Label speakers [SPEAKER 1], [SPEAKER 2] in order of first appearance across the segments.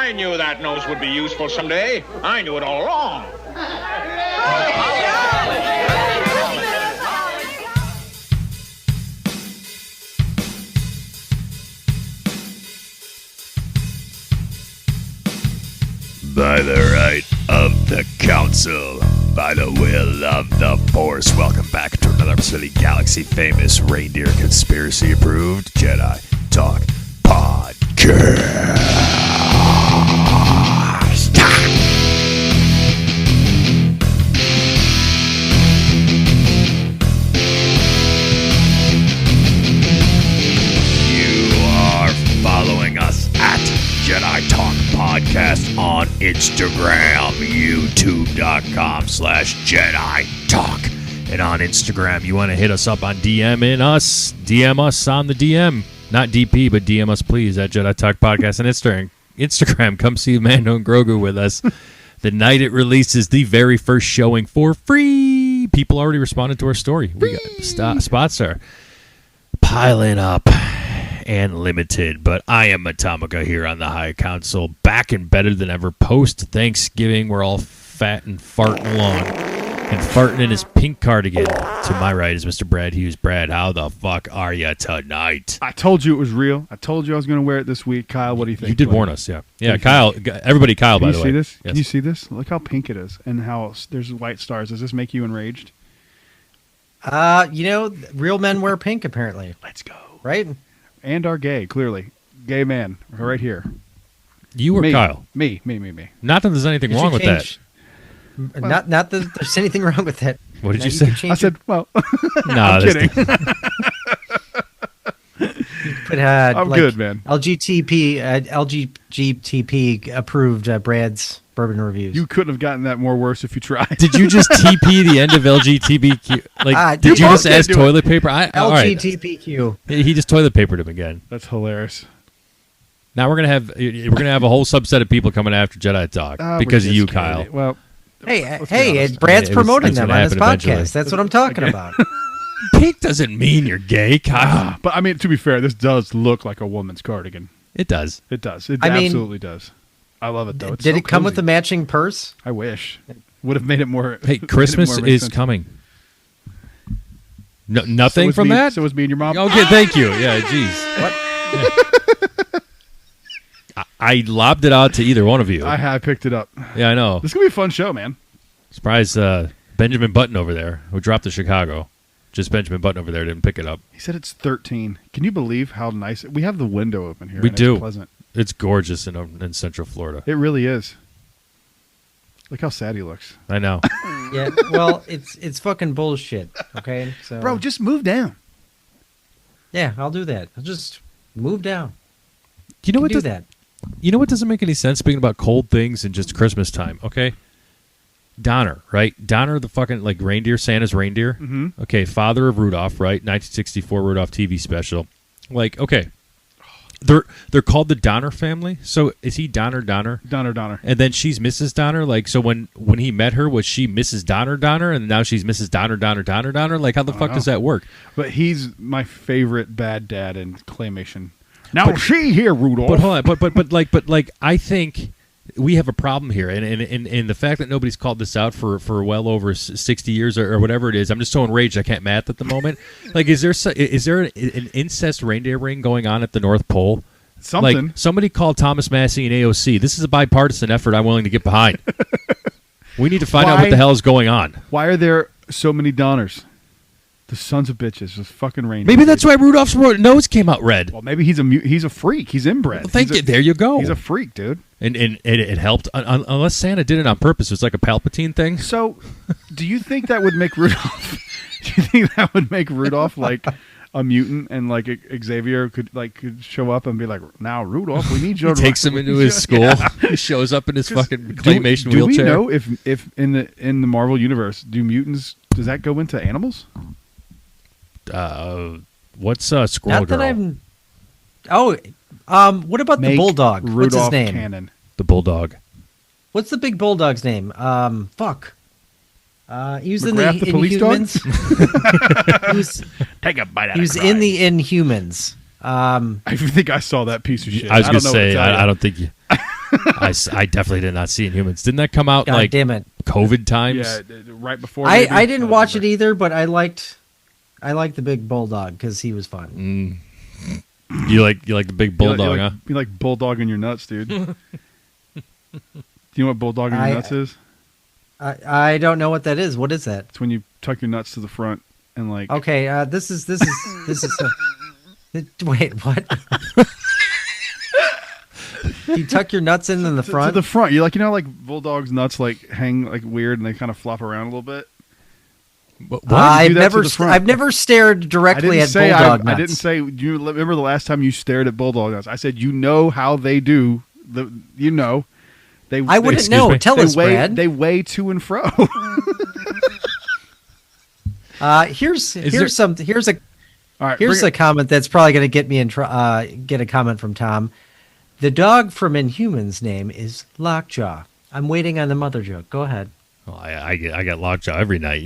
[SPEAKER 1] I knew that nose would be useful someday. I knew it all along.
[SPEAKER 2] By the right of the Council, by the will of the Force, welcome back to another episode of the Galaxy Famous Reindeer Conspiracy Approved Jedi Talk Podcast. You are following us at Jedi Talk Podcast on Instagram, youtube.com/Jedi Talk. And on Instagram, you want to hit us up on DM us on the DM. Not DP, but DM us, please, at Jedi Talk Podcast on Instagram. Come see Mandalorian and Grogu with us. The night it releases, the very first showing for free. People already responded to our story. We got spots are piling up and limited, but I am Atomica here on the High Council, back and better than ever. Post Thanksgiving, we're all fat and farting along, and farting in his pink cardigan. To my right is Mr. Brad Hughes. Brad, how the fuck are you tonight?
[SPEAKER 3] I told you it was real. I told you I was going to wear it this week. Kyle, what do you think?
[SPEAKER 2] You did warn us, yeah. Yeah, Kyle, everybody, Kyle, by the way.
[SPEAKER 3] Can you see this?
[SPEAKER 2] Yes.
[SPEAKER 3] Can you see this? Look how pink it is and how there's white stars. Does this make you enraged?
[SPEAKER 4] Real men wear pink, apparently.
[SPEAKER 3] Let's go.
[SPEAKER 4] Right?
[SPEAKER 3] And are gay, clearly. Gay man, right here.
[SPEAKER 2] You or
[SPEAKER 3] me.
[SPEAKER 2] Kyle?
[SPEAKER 3] Me.
[SPEAKER 2] Not that there's anything wrong with that.
[SPEAKER 4] Not that there's anything wrong with that.
[SPEAKER 2] What did you say?
[SPEAKER 3] I said, well,
[SPEAKER 2] no,
[SPEAKER 3] I'm kidding.
[SPEAKER 4] But,
[SPEAKER 3] I'm good, man.
[SPEAKER 4] LGTP approved Brad's bourbon reviews.
[SPEAKER 3] You couldn't have gotten that more worse if you tried.
[SPEAKER 2] Did you just TP the end of LGBTQ? Did you just ask toilet paper?
[SPEAKER 4] LGBTQ.
[SPEAKER 2] Right. He just toilet papered him again.
[SPEAKER 3] That's hilarious.
[SPEAKER 2] Now we're gonna have a whole subset of people coming after Jedi Talk because of you, Kyle.
[SPEAKER 3] Well,
[SPEAKER 4] hey, Brad's promoting them on his podcast.
[SPEAKER 2] Eventually.
[SPEAKER 4] That's what I'm talking about.
[SPEAKER 2] Pink doesn't mean you're gay, Kyle.
[SPEAKER 3] But I mean, to be fair, this does look like a woman's cardigan.
[SPEAKER 2] It does.
[SPEAKER 3] It does. It absolutely does. I love it though. It's
[SPEAKER 4] Did
[SPEAKER 3] so
[SPEAKER 4] it come
[SPEAKER 3] cozy.
[SPEAKER 4] with a matching purse?
[SPEAKER 3] I wish. Would have made it more.
[SPEAKER 2] Hey, Christmas is coming. No, nothing from that.
[SPEAKER 3] So was me and your mom.
[SPEAKER 2] Okay, thank you. Yeah, jeez.
[SPEAKER 4] What?
[SPEAKER 2] I lobbed it out to either one of you.
[SPEAKER 3] I picked it up.
[SPEAKER 2] Yeah, I know.
[SPEAKER 3] This is gonna be a fun show, man.
[SPEAKER 2] Surprise, Benjamin Button over there, who dropped to Chicago. Just Benjamin Button over there didn't pick it up.
[SPEAKER 3] He said it's 13. Can you believe how nice we have the window open here?
[SPEAKER 2] We do.
[SPEAKER 3] It's pleasant.
[SPEAKER 2] It's gorgeous in Central Florida.
[SPEAKER 3] It really is. Look how sad he looks.
[SPEAKER 2] I know.
[SPEAKER 4] Yeah. Well, it's fucking bullshit. Okay. So,
[SPEAKER 3] Bro, just move down.
[SPEAKER 4] Yeah, I'll do that. I'll just move down.
[SPEAKER 2] You know what?
[SPEAKER 4] Do that.
[SPEAKER 2] You know what doesn't make any sense? Speaking about cold things and just Christmas time, okay? Donner, right? Donner, the fucking reindeer, Santa's reindeer.
[SPEAKER 3] Mm-hmm.
[SPEAKER 2] Okay, father of Rudolph, right? 1964 Rudolph TV special. Okay, they're called the Donner family. So is he Donner?
[SPEAKER 3] Donner.
[SPEAKER 2] And then she's Mrs. Donner. So when he met her, was she Mrs. Donner, and now she's Mrs. Donner? Like, how the fuck does that work?
[SPEAKER 3] But he's my favorite bad dad in claymation. Now she here, Rudolph.
[SPEAKER 2] But hold on, but I think we have a problem here, and the fact that nobody's called this out for well over 60 years or whatever it is, I'm just so enraged I can't math at the moment. Is there an incest reindeer ring going on at the North Pole?
[SPEAKER 3] Something.
[SPEAKER 2] Somebody called Thomas Massey and AOC. This is a bipartisan effort I'm willing to get behind. We need to find out what the hell is going on.
[SPEAKER 3] Why are there so many Donners? The sons of bitches, those fucking reindeer.
[SPEAKER 2] Maybe that's why Rudolph's nose came out red.
[SPEAKER 3] Well, maybe he's a freak. He's inbred.
[SPEAKER 2] Well, thank you. There you go.
[SPEAKER 3] He's a freak, dude.
[SPEAKER 2] And it helped, unless Santa did it on purpose. It's like a Palpatine thing.
[SPEAKER 3] So, do you think that would make Rudolph? Do you think that would make Rudolph like a mutant, and like Xavier could show up and be like, "Now, Rudolph, we need you."
[SPEAKER 2] He takes him into his school. Yeah. He shows up in his fucking claymation wheelchair.
[SPEAKER 3] Do we know if in the Marvel universe, does that go into animals?
[SPEAKER 2] What's Squirrel
[SPEAKER 4] Not that
[SPEAKER 2] Girl?
[SPEAKER 4] What about the bulldog?
[SPEAKER 3] Rudolph
[SPEAKER 4] What's his name?
[SPEAKER 3] Cannon.
[SPEAKER 2] The bulldog.
[SPEAKER 4] What's the big bulldog's name? Fuck. He was
[SPEAKER 3] McGrath,
[SPEAKER 4] in the
[SPEAKER 3] police
[SPEAKER 4] Inhumans.
[SPEAKER 3] Take a bite out
[SPEAKER 4] He was in the Inhumans.
[SPEAKER 3] I think I saw that piece of shit.
[SPEAKER 2] I was going to say, I don't think you... I definitely did not see Inhumans. Didn't that come out
[SPEAKER 4] God
[SPEAKER 2] like
[SPEAKER 4] damn it!
[SPEAKER 2] COVID times?
[SPEAKER 3] Yeah, right before.
[SPEAKER 4] I didn't watch it either, but I liked the big bulldog because he was fun.
[SPEAKER 2] You like the big bulldog, huh?
[SPEAKER 3] You like bulldog in your nuts, dude. Do you know what bulldog in your nuts is?
[SPEAKER 4] I don't know what that is. What is that?
[SPEAKER 3] It's when you tuck your nuts to the front and like.
[SPEAKER 4] Okay, this is. Wait, what? You tuck your nuts in the front.
[SPEAKER 3] To the front. You like bulldogs' nuts like hang like weird and they kind of flop around a little bit.
[SPEAKER 2] What?
[SPEAKER 3] You do that to the front.
[SPEAKER 4] I've never stared directly at bulldog nuts.
[SPEAKER 3] I didn't say. Do you remember the last time you stared at bulldog nuts? I said you know how they do.
[SPEAKER 4] I wouldn't know. Tell us, Brad.
[SPEAKER 3] They weigh to and fro.
[SPEAKER 4] Here's a
[SPEAKER 3] All right,
[SPEAKER 4] here's a comment that's probably going to get me get a comment from Tom. The dog from Inhumans name is Lockjaw. I'm waiting on the mother joke. Go ahead.
[SPEAKER 2] Well, I get lockjaw every night.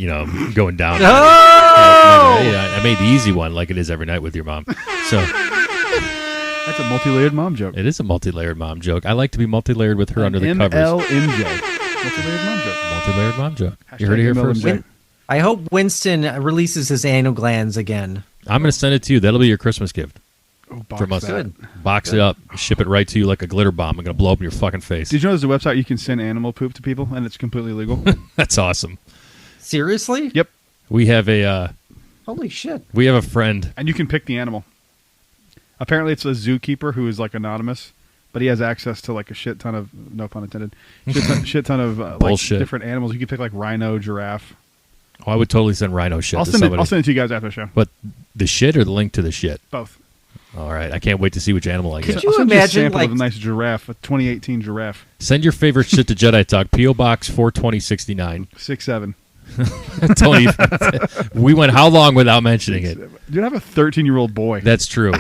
[SPEAKER 2] Going down.
[SPEAKER 4] Oh!
[SPEAKER 2] I made the easy one like it is every night with your mom. So
[SPEAKER 3] that's a multi-layered mom joke.
[SPEAKER 2] it is a multi-layered mom joke. I like to be multi-layered with her under the covers.
[SPEAKER 3] MLMJ. Multi-layered mom joke.
[SPEAKER 2] Multi-layered mom joke.
[SPEAKER 3] Hashtag
[SPEAKER 2] You heard it here first.
[SPEAKER 3] MLMJ.
[SPEAKER 4] I hope Winston releases his anal glands again.
[SPEAKER 2] I'm going to send it to you. That'll be your Christmas gift
[SPEAKER 3] Oh, box
[SPEAKER 2] from us.
[SPEAKER 3] that.
[SPEAKER 4] Good.
[SPEAKER 2] Box it up, ship it right to you like a glitter bomb. I'm going to blow up in your fucking face.
[SPEAKER 3] Did you know there's a website you can send animal poop to people and it's completely legal?
[SPEAKER 2] That's awesome.
[SPEAKER 4] Seriously?
[SPEAKER 3] Yep.
[SPEAKER 2] We have a
[SPEAKER 4] Holy shit.
[SPEAKER 2] friend.
[SPEAKER 3] And you can pick the animal. Apparently, it's a zookeeper who is like anonymous, but he has access to like a shit ton of, no pun intended, shit ton of like
[SPEAKER 2] Bullshit.
[SPEAKER 3] different animals. You can pick like rhino, giraffe.
[SPEAKER 2] Oh, I would totally send rhino shit
[SPEAKER 3] I'll
[SPEAKER 2] to
[SPEAKER 3] send
[SPEAKER 2] somebody.
[SPEAKER 3] it to you guys after the show.
[SPEAKER 2] But the shit or the link to the shit?
[SPEAKER 3] Both.
[SPEAKER 2] All right. I can't wait to see which animal I get.
[SPEAKER 4] Could you
[SPEAKER 3] I'll send
[SPEAKER 4] imagine,
[SPEAKER 3] you a sample
[SPEAKER 4] like-
[SPEAKER 3] of a nice giraffe, a 2018 giraffe,
[SPEAKER 2] Send your favorite shit to Jedi Talk, P.O. Box 42069.
[SPEAKER 3] 6'7".
[SPEAKER 2] Tony, we went how long without mentioning it?
[SPEAKER 3] Dude, I have a 13-year-old boy.
[SPEAKER 2] That's true.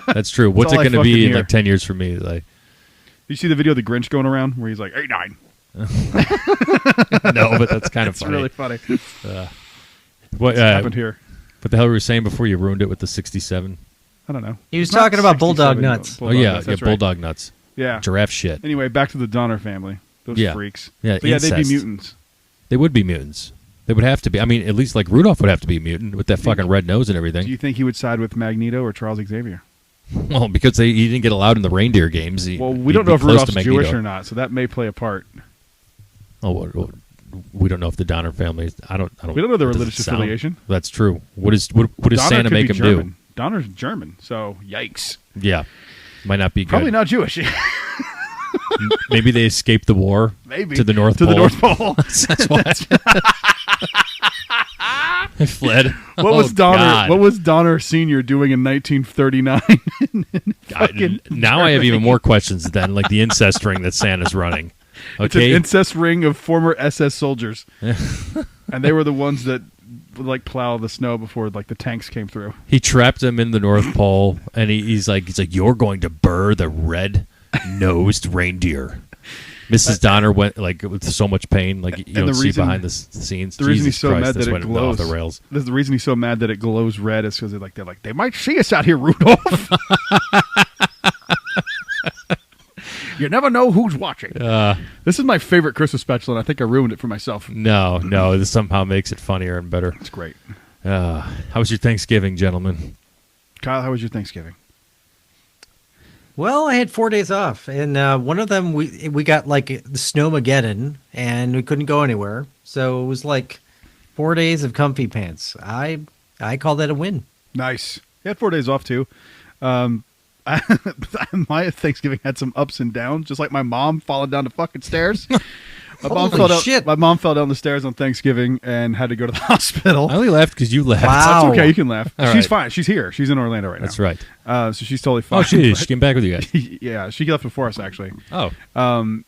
[SPEAKER 2] That's true. What's it
[SPEAKER 3] all I
[SPEAKER 2] going to
[SPEAKER 3] fucking
[SPEAKER 2] be in
[SPEAKER 3] hear.
[SPEAKER 2] like 10 years for me? Like,
[SPEAKER 3] You see the video of the Grinch going around where he's like 8'9".
[SPEAKER 2] no, but that's kind of
[SPEAKER 3] It's
[SPEAKER 2] funny.
[SPEAKER 3] really funny.
[SPEAKER 2] What
[SPEAKER 3] Happened here.
[SPEAKER 2] What the hell were you saying before you ruined it with the 67?
[SPEAKER 3] I don't know.
[SPEAKER 4] He was
[SPEAKER 3] It's not
[SPEAKER 4] talking about bulldog
[SPEAKER 3] 67,
[SPEAKER 4] nuts.
[SPEAKER 3] bulldog
[SPEAKER 2] Oh yeah,
[SPEAKER 3] nuts,
[SPEAKER 2] yeah,
[SPEAKER 3] that's right.
[SPEAKER 2] bulldog nuts,
[SPEAKER 3] Yeah.
[SPEAKER 2] giraffe shit.
[SPEAKER 3] Anyway, back to the Donner family. Those
[SPEAKER 2] Yeah.
[SPEAKER 3] freaks.
[SPEAKER 2] Yeah,
[SPEAKER 3] But yeah, they'd be
[SPEAKER 2] incest.
[SPEAKER 3] mutants.
[SPEAKER 2] They would be mutants. They would have to be. I mean, at least like Rudolph would have to be a mutant with that fucking red nose and
[SPEAKER 3] Do
[SPEAKER 2] everything.
[SPEAKER 3] you think he would side with Magneto or Charles Xavier?
[SPEAKER 2] Well, because he didn't get allowed in the reindeer games.
[SPEAKER 3] Well, we
[SPEAKER 2] he'd
[SPEAKER 3] don't
[SPEAKER 2] be
[SPEAKER 3] know if
[SPEAKER 2] close to
[SPEAKER 3] Rudolph's
[SPEAKER 2] Magneto.
[SPEAKER 3] Jewish or not, so that may play a part.
[SPEAKER 2] Oh, we don't know if the Donner family is. I don't.
[SPEAKER 3] We don't know their
[SPEAKER 2] it doesn't
[SPEAKER 3] religious
[SPEAKER 2] sound-
[SPEAKER 3] affiliation.
[SPEAKER 2] That's true. What does
[SPEAKER 3] Donner
[SPEAKER 2] Santa
[SPEAKER 3] could
[SPEAKER 2] make
[SPEAKER 3] be
[SPEAKER 2] him
[SPEAKER 3] German.
[SPEAKER 2] do?
[SPEAKER 3] Donner's German, so yikes.
[SPEAKER 2] Yeah, might not be good.
[SPEAKER 3] Probably not Jewish.
[SPEAKER 2] Maybe they escaped the war.
[SPEAKER 3] Maybe
[SPEAKER 2] to the North
[SPEAKER 3] to
[SPEAKER 2] Pole.
[SPEAKER 3] the North Pole.
[SPEAKER 2] That's why they fled.
[SPEAKER 3] What was
[SPEAKER 2] Oh,
[SPEAKER 3] Donner?
[SPEAKER 2] God.
[SPEAKER 3] What was Donner Senior doing in 1939?
[SPEAKER 2] Now I have even more questions than like the incest ring that Santa's running.
[SPEAKER 3] It's an
[SPEAKER 2] Okay,
[SPEAKER 3] incest ring of former SS soldiers, and they were the ones that would like plow the snow before like the tanks came through.
[SPEAKER 2] he trapped him in the North Pole, and he's like, you're going to burr the red-nosed reindeer. Mrs. Donner went like with so much pain, like you
[SPEAKER 3] And
[SPEAKER 2] don't
[SPEAKER 3] the
[SPEAKER 2] see
[SPEAKER 3] reason-
[SPEAKER 2] behind the scenes.
[SPEAKER 3] The reason
[SPEAKER 2] Jesus
[SPEAKER 3] he's so
[SPEAKER 2] Christ,
[SPEAKER 3] mad
[SPEAKER 2] that's
[SPEAKER 3] that it
[SPEAKER 2] when went
[SPEAKER 3] glows.
[SPEAKER 2] off the rails.
[SPEAKER 3] The reason he's so mad that it glows red is because they're like they might see us out here, Rudolph. You never know who's watching. This is my favorite Christmas special, and I think I ruined it for myself.
[SPEAKER 2] No, this somehow makes it funnier and better.
[SPEAKER 3] It's great.
[SPEAKER 2] How was your Thanksgiving, gentlemen?
[SPEAKER 3] Kyle, how was your Thanksgiving?
[SPEAKER 4] Well, I had 4 days off, and one of them we got like the snowmageddon, and we couldn't go anywhere. So it was like 4 days of comfy pants. I call that a win.
[SPEAKER 3] Nice. You had 4 days off too. My Thanksgiving had some ups and downs, just like my mom falling down the fucking stairs.
[SPEAKER 4] Holy shit.
[SPEAKER 3] My mom fell down the stairs on Thanksgiving and had to go to the hospital.
[SPEAKER 2] I only laughed because you laughed.
[SPEAKER 4] Wow.
[SPEAKER 3] That's okay. You can laugh.
[SPEAKER 2] All
[SPEAKER 3] She's
[SPEAKER 2] right.
[SPEAKER 3] fine. She's here. She's in Orlando right now.
[SPEAKER 2] That's right.
[SPEAKER 3] So she's totally fine.
[SPEAKER 2] Oh, she
[SPEAKER 3] but-
[SPEAKER 2] came back with you guys.
[SPEAKER 3] Yeah, she left before us actually.
[SPEAKER 2] Oh,
[SPEAKER 3] And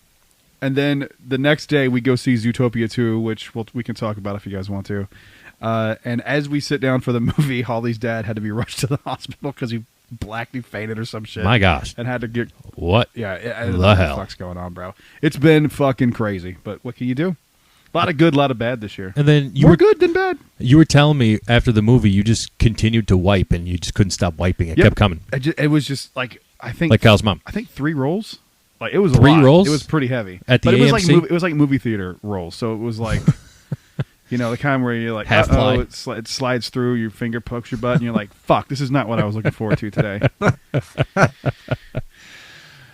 [SPEAKER 3] then the next day we go see Zootopia 2, which we can talk about if you guys want to. And as we sit down for the movie, Holly's dad had to be rushed to the hospital because he blacked, fainted or some shit.
[SPEAKER 2] my gosh.
[SPEAKER 3] And had to get
[SPEAKER 2] What?
[SPEAKER 3] I
[SPEAKER 2] The
[SPEAKER 3] don't know what
[SPEAKER 2] hell?
[SPEAKER 3] the fuck's going on, bro. It's been fucking crazy, but what can you do? A lot of good, a lot of bad this year.
[SPEAKER 2] And then
[SPEAKER 3] More good than bad.
[SPEAKER 2] you were telling me after the movie you just continued to wipe and you just couldn't stop wiping. It
[SPEAKER 3] Yep.
[SPEAKER 2] kept coming.
[SPEAKER 3] It was just like I think
[SPEAKER 2] Like Kyle's mom.
[SPEAKER 3] I think 3 rolls. Like it was a
[SPEAKER 2] 3
[SPEAKER 3] lot.
[SPEAKER 2] rolls?
[SPEAKER 3] It was pretty heavy.
[SPEAKER 2] At the
[SPEAKER 3] but
[SPEAKER 2] AMC?
[SPEAKER 3] it was like movie theater rolls. So it was like, the kind where you're like,
[SPEAKER 2] Half ply.
[SPEAKER 3] it slides through, your finger pokes your butt, and you're like, fuck, this is not what I was looking forward to today.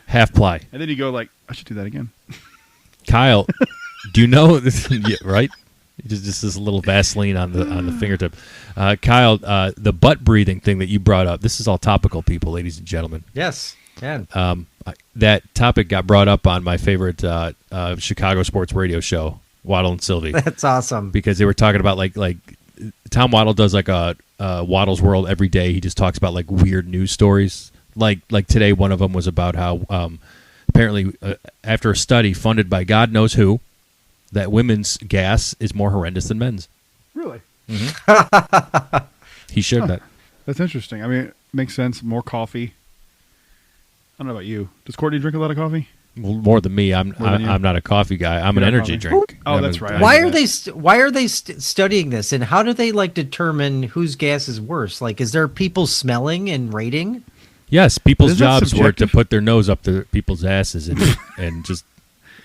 [SPEAKER 2] Half ply.
[SPEAKER 3] And then you go like, I should do that again.
[SPEAKER 2] Kyle, do you know this? Yeah, right? Just this little Vaseline on the fingertip. Kyle, the butt breathing thing that you brought up. This is all topical, people, ladies and gentlemen.
[SPEAKER 4] Yes. Yeah.
[SPEAKER 2] That topic got brought up on my favorite Chicago sports radio show, Waddle and Sylvie,
[SPEAKER 4] That's awesome.
[SPEAKER 2] because they were talking about like Tom Waddle does like a Waddle's World every day. He just talks about like weird news stories. Like today, one of them was about how apparently after a study funded by God knows who, that women's gas is more horrendous than men's.
[SPEAKER 3] Really?
[SPEAKER 2] He shared that.
[SPEAKER 3] That's interesting. I mean, it makes sense. More coffee. I don't know about you. Does Courtney drink a lot of coffee?
[SPEAKER 2] Well, more than me. I'm
[SPEAKER 3] More than you?
[SPEAKER 2] not a coffee guy. I'm an
[SPEAKER 3] You're not
[SPEAKER 2] energy
[SPEAKER 3] coffee?
[SPEAKER 2] drink.
[SPEAKER 3] Oh, that's right.
[SPEAKER 4] Why
[SPEAKER 3] I
[SPEAKER 4] are
[SPEAKER 3] do
[SPEAKER 4] they why are they studying this, and how do they like determine whose gas is worse? Like, is there people smelling and rating?
[SPEAKER 2] Yes, people's
[SPEAKER 3] Isn't that
[SPEAKER 2] jobs were to
[SPEAKER 3] subjective?
[SPEAKER 2] put their nose up to people's asses and just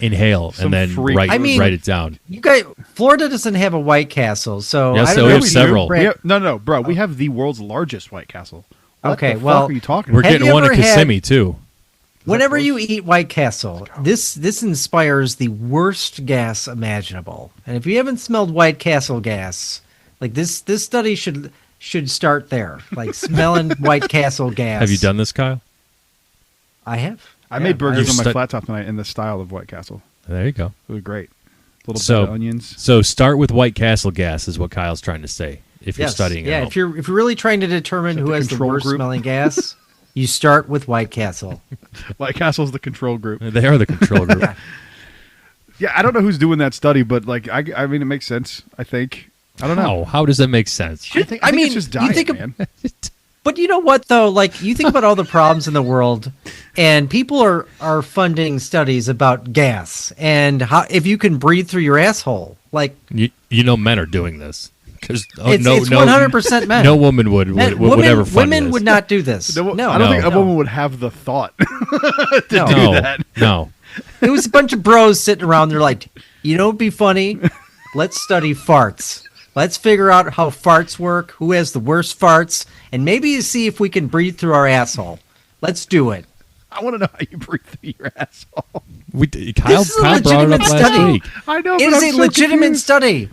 [SPEAKER 2] inhale
[SPEAKER 3] Some
[SPEAKER 2] and then
[SPEAKER 3] freak.
[SPEAKER 2] write
[SPEAKER 4] I mean-
[SPEAKER 2] write it down.
[SPEAKER 4] You guys, Florida doesn't have a White Castle, so
[SPEAKER 2] Yes,
[SPEAKER 4] I
[SPEAKER 2] so
[SPEAKER 4] don't
[SPEAKER 2] we
[SPEAKER 4] know
[SPEAKER 2] have
[SPEAKER 4] if you
[SPEAKER 2] several.
[SPEAKER 4] brand-
[SPEAKER 3] No, bro. We have the world's largest White Castle. What
[SPEAKER 4] Okay,
[SPEAKER 3] the fuck
[SPEAKER 4] well,
[SPEAKER 3] are you talking
[SPEAKER 2] We're
[SPEAKER 3] about?
[SPEAKER 4] Have
[SPEAKER 2] getting
[SPEAKER 4] you
[SPEAKER 2] one at
[SPEAKER 4] ever had-
[SPEAKER 2] Kissimmee too.
[SPEAKER 4] Whenever
[SPEAKER 3] close?
[SPEAKER 4] you eat White Castle, this inspires the worst gas imaginable. And if you haven't smelled White Castle gas, like this study should start there. Like smelling White Castle gas.
[SPEAKER 2] Have you done this, Kyle?
[SPEAKER 4] I have.
[SPEAKER 3] I made burgers
[SPEAKER 2] You've
[SPEAKER 3] on my
[SPEAKER 2] stu-
[SPEAKER 3] flat top tonight in the style of White Castle.
[SPEAKER 2] There you go.
[SPEAKER 3] It was great. Little
[SPEAKER 2] So-
[SPEAKER 3] bit of onions.
[SPEAKER 2] So start with White Castle gas is what Kyle's trying to say. If you're
[SPEAKER 4] Yes.
[SPEAKER 2] studying,
[SPEAKER 4] yeah.
[SPEAKER 2] at
[SPEAKER 4] If you're really trying to determine
[SPEAKER 3] Is that
[SPEAKER 4] who
[SPEAKER 3] the
[SPEAKER 4] has the
[SPEAKER 3] control
[SPEAKER 4] worst
[SPEAKER 3] group?
[SPEAKER 4] smelling gas, you start with White Castle.
[SPEAKER 3] White Castle's the control group.
[SPEAKER 2] home. They are the control group.
[SPEAKER 3] Yeah, I don't know who's doing that study, but like, I mean, it makes sense. I think. I don't know.
[SPEAKER 2] How does that make sense?
[SPEAKER 3] I think
[SPEAKER 4] I mean,
[SPEAKER 3] it's just
[SPEAKER 4] you
[SPEAKER 3] diet,
[SPEAKER 4] think of-
[SPEAKER 3] man.
[SPEAKER 4] But you know what though? Like you think about all the problems in the world, and people are funding studies about gas and how if you can breathe through your asshole. Like
[SPEAKER 2] You know men are doing this because
[SPEAKER 4] it's 100% men.
[SPEAKER 2] No woman would ever fund
[SPEAKER 4] women
[SPEAKER 2] this.
[SPEAKER 4] would not do this.
[SPEAKER 3] No,
[SPEAKER 4] No,
[SPEAKER 3] I don't think a
[SPEAKER 4] no.
[SPEAKER 3] woman would have the thought to
[SPEAKER 4] No.
[SPEAKER 3] do
[SPEAKER 2] No,
[SPEAKER 3] that.
[SPEAKER 2] no.
[SPEAKER 4] It was a bunch of bros sitting around. They're like, you know, what'd be funny? Let's study farts. Let's figure out how farts work. Who has the worst farts? And maybe see if we can breathe through our asshole. Let's do it.
[SPEAKER 3] I want to know how you breathe through your asshole.
[SPEAKER 2] Kyle
[SPEAKER 4] is a
[SPEAKER 2] brought it
[SPEAKER 4] legitimate
[SPEAKER 2] up last
[SPEAKER 4] study.
[SPEAKER 2] week.
[SPEAKER 3] I know.
[SPEAKER 4] It
[SPEAKER 3] but
[SPEAKER 4] is
[SPEAKER 3] I'm
[SPEAKER 4] a
[SPEAKER 3] so
[SPEAKER 4] legitimate
[SPEAKER 3] confused.
[SPEAKER 4] study.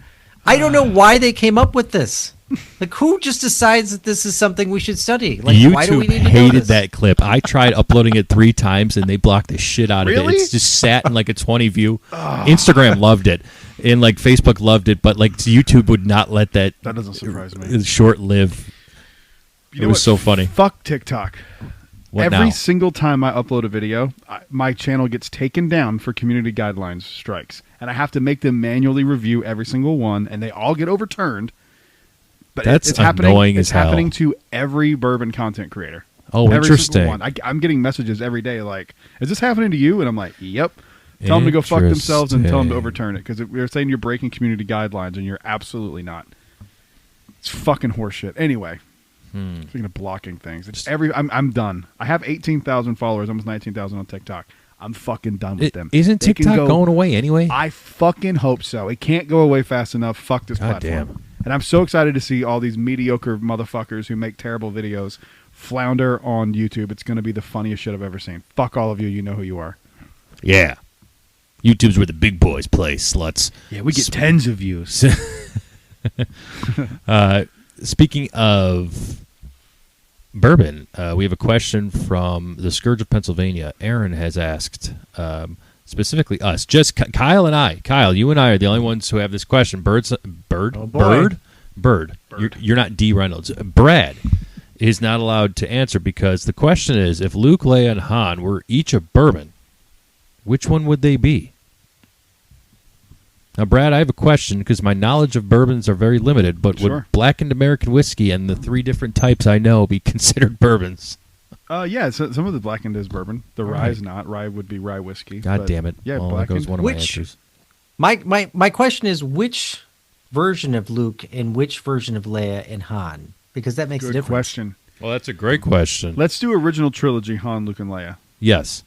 [SPEAKER 4] I don't know why they came up with this. Like, who just decides that this is something we should study? Like, why do we
[SPEAKER 2] YouTube
[SPEAKER 4] need to know
[SPEAKER 2] hated
[SPEAKER 4] this?
[SPEAKER 2] that clip. I tried uploading it 3 times and they blocked the shit out of
[SPEAKER 3] Really?
[SPEAKER 2] it. It's just sat in like a 20 view. Instagram loved it, and like Facebook loved it, but like YouTube would not let that
[SPEAKER 3] That doesn't surprise me.
[SPEAKER 2] short live.
[SPEAKER 3] You
[SPEAKER 2] It
[SPEAKER 3] know
[SPEAKER 2] was
[SPEAKER 3] what?
[SPEAKER 2] so funny.
[SPEAKER 3] Fuck TikTok.
[SPEAKER 2] What
[SPEAKER 3] Every
[SPEAKER 2] now?
[SPEAKER 3] single time I upload a video, my channel gets taken down for community guidelines strikes, and I have to make them manually review every single one, and they all get overturned. But
[SPEAKER 2] That's
[SPEAKER 3] it's happening.
[SPEAKER 2] annoying
[SPEAKER 3] It's
[SPEAKER 2] as hell.
[SPEAKER 3] happening to every bourbon content creator.
[SPEAKER 2] Oh,
[SPEAKER 3] Every
[SPEAKER 2] interesting.
[SPEAKER 3] single one. I'm getting messages every day like, "Is this happening to you?" And I'm like, "Yep." Tell them to go fuck themselves and tell them to
[SPEAKER 2] Interesting.
[SPEAKER 3] overturn it because we're saying you're breaking community guidelines, and you're absolutely not. It's fucking horseshit. Anyway. Speaking of blocking things, it's I'm done. I have 18,000 followers, almost 19,000 on TikTok. I'm fucking done with them.
[SPEAKER 2] Isn't
[SPEAKER 3] They can
[SPEAKER 2] TikTok going away anyway?
[SPEAKER 3] I fucking hope so. It can't go away fast enough. Fuck this
[SPEAKER 2] God
[SPEAKER 3] platform.
[SPEAKER 2] damn.
[SPEAKER 3] And I'm so excited to see all these mediocre motherfuckers who make terrible videos flounder on YouTube. It's going to be the funniest shit I've ever seen. Fuck all of you. You know who you are.
[SPEAKER 2] Yeah. YouTube's where the big boys play, sluts.
[SPEAKER 3] Yeah, we get tens of views.
[SPEAKER 2] Speaking of bourbon, we have a question from the Scourge of Pennsylvania. Aaron has asked, specifically us, just Kyle and I. Kyle, you and I are the only ones who have this question. Bird. You're not D. Reynolds. Brad is not allowed to answer because the question is, if Luke, Leia, and Han were each a bourbon, which one would they be? Now, Brad, I have a question because my knowledge of bourbons are very limited, but
[SPEAKER 3] Sure.
[SPEAKER 2] would blackened American whiskey and the 3 different types I know be considered bourbons?
[SPEAKER 3] Yeah, so some of the blackened is bourbon. The
[SPEAKER 2] All
[SPEAKER 3] rye
[SPEAKER 2] right.
[SPEAKER 3] is not. Rye would be rye whiskey.
[SPEAKER 2] God
[SPEAKER 3] but
[SPEAKER 2] damn it.
[SPEAKER 3] Yeah,
[SPEAKER 2] well, there
[SPEAKER 3] blackened.
[SPEAKER 2] goes one of my
[SPEAKER 4] Which-
[SPEAKER 2] answers.
[SPEAKER 4] My question is, which version of Luke and which version of Leia and Han? Because that makes a
[SPEAKER 3] Good
[SPEAKER 4] difference.
[SPEAKER 3] question.
[SPEAKER 2] Well, that's a great question.
[SPEAKER 3] Let's do original trilogy: Han, Luke, and Leia.
[SPEAKER 2] Yes.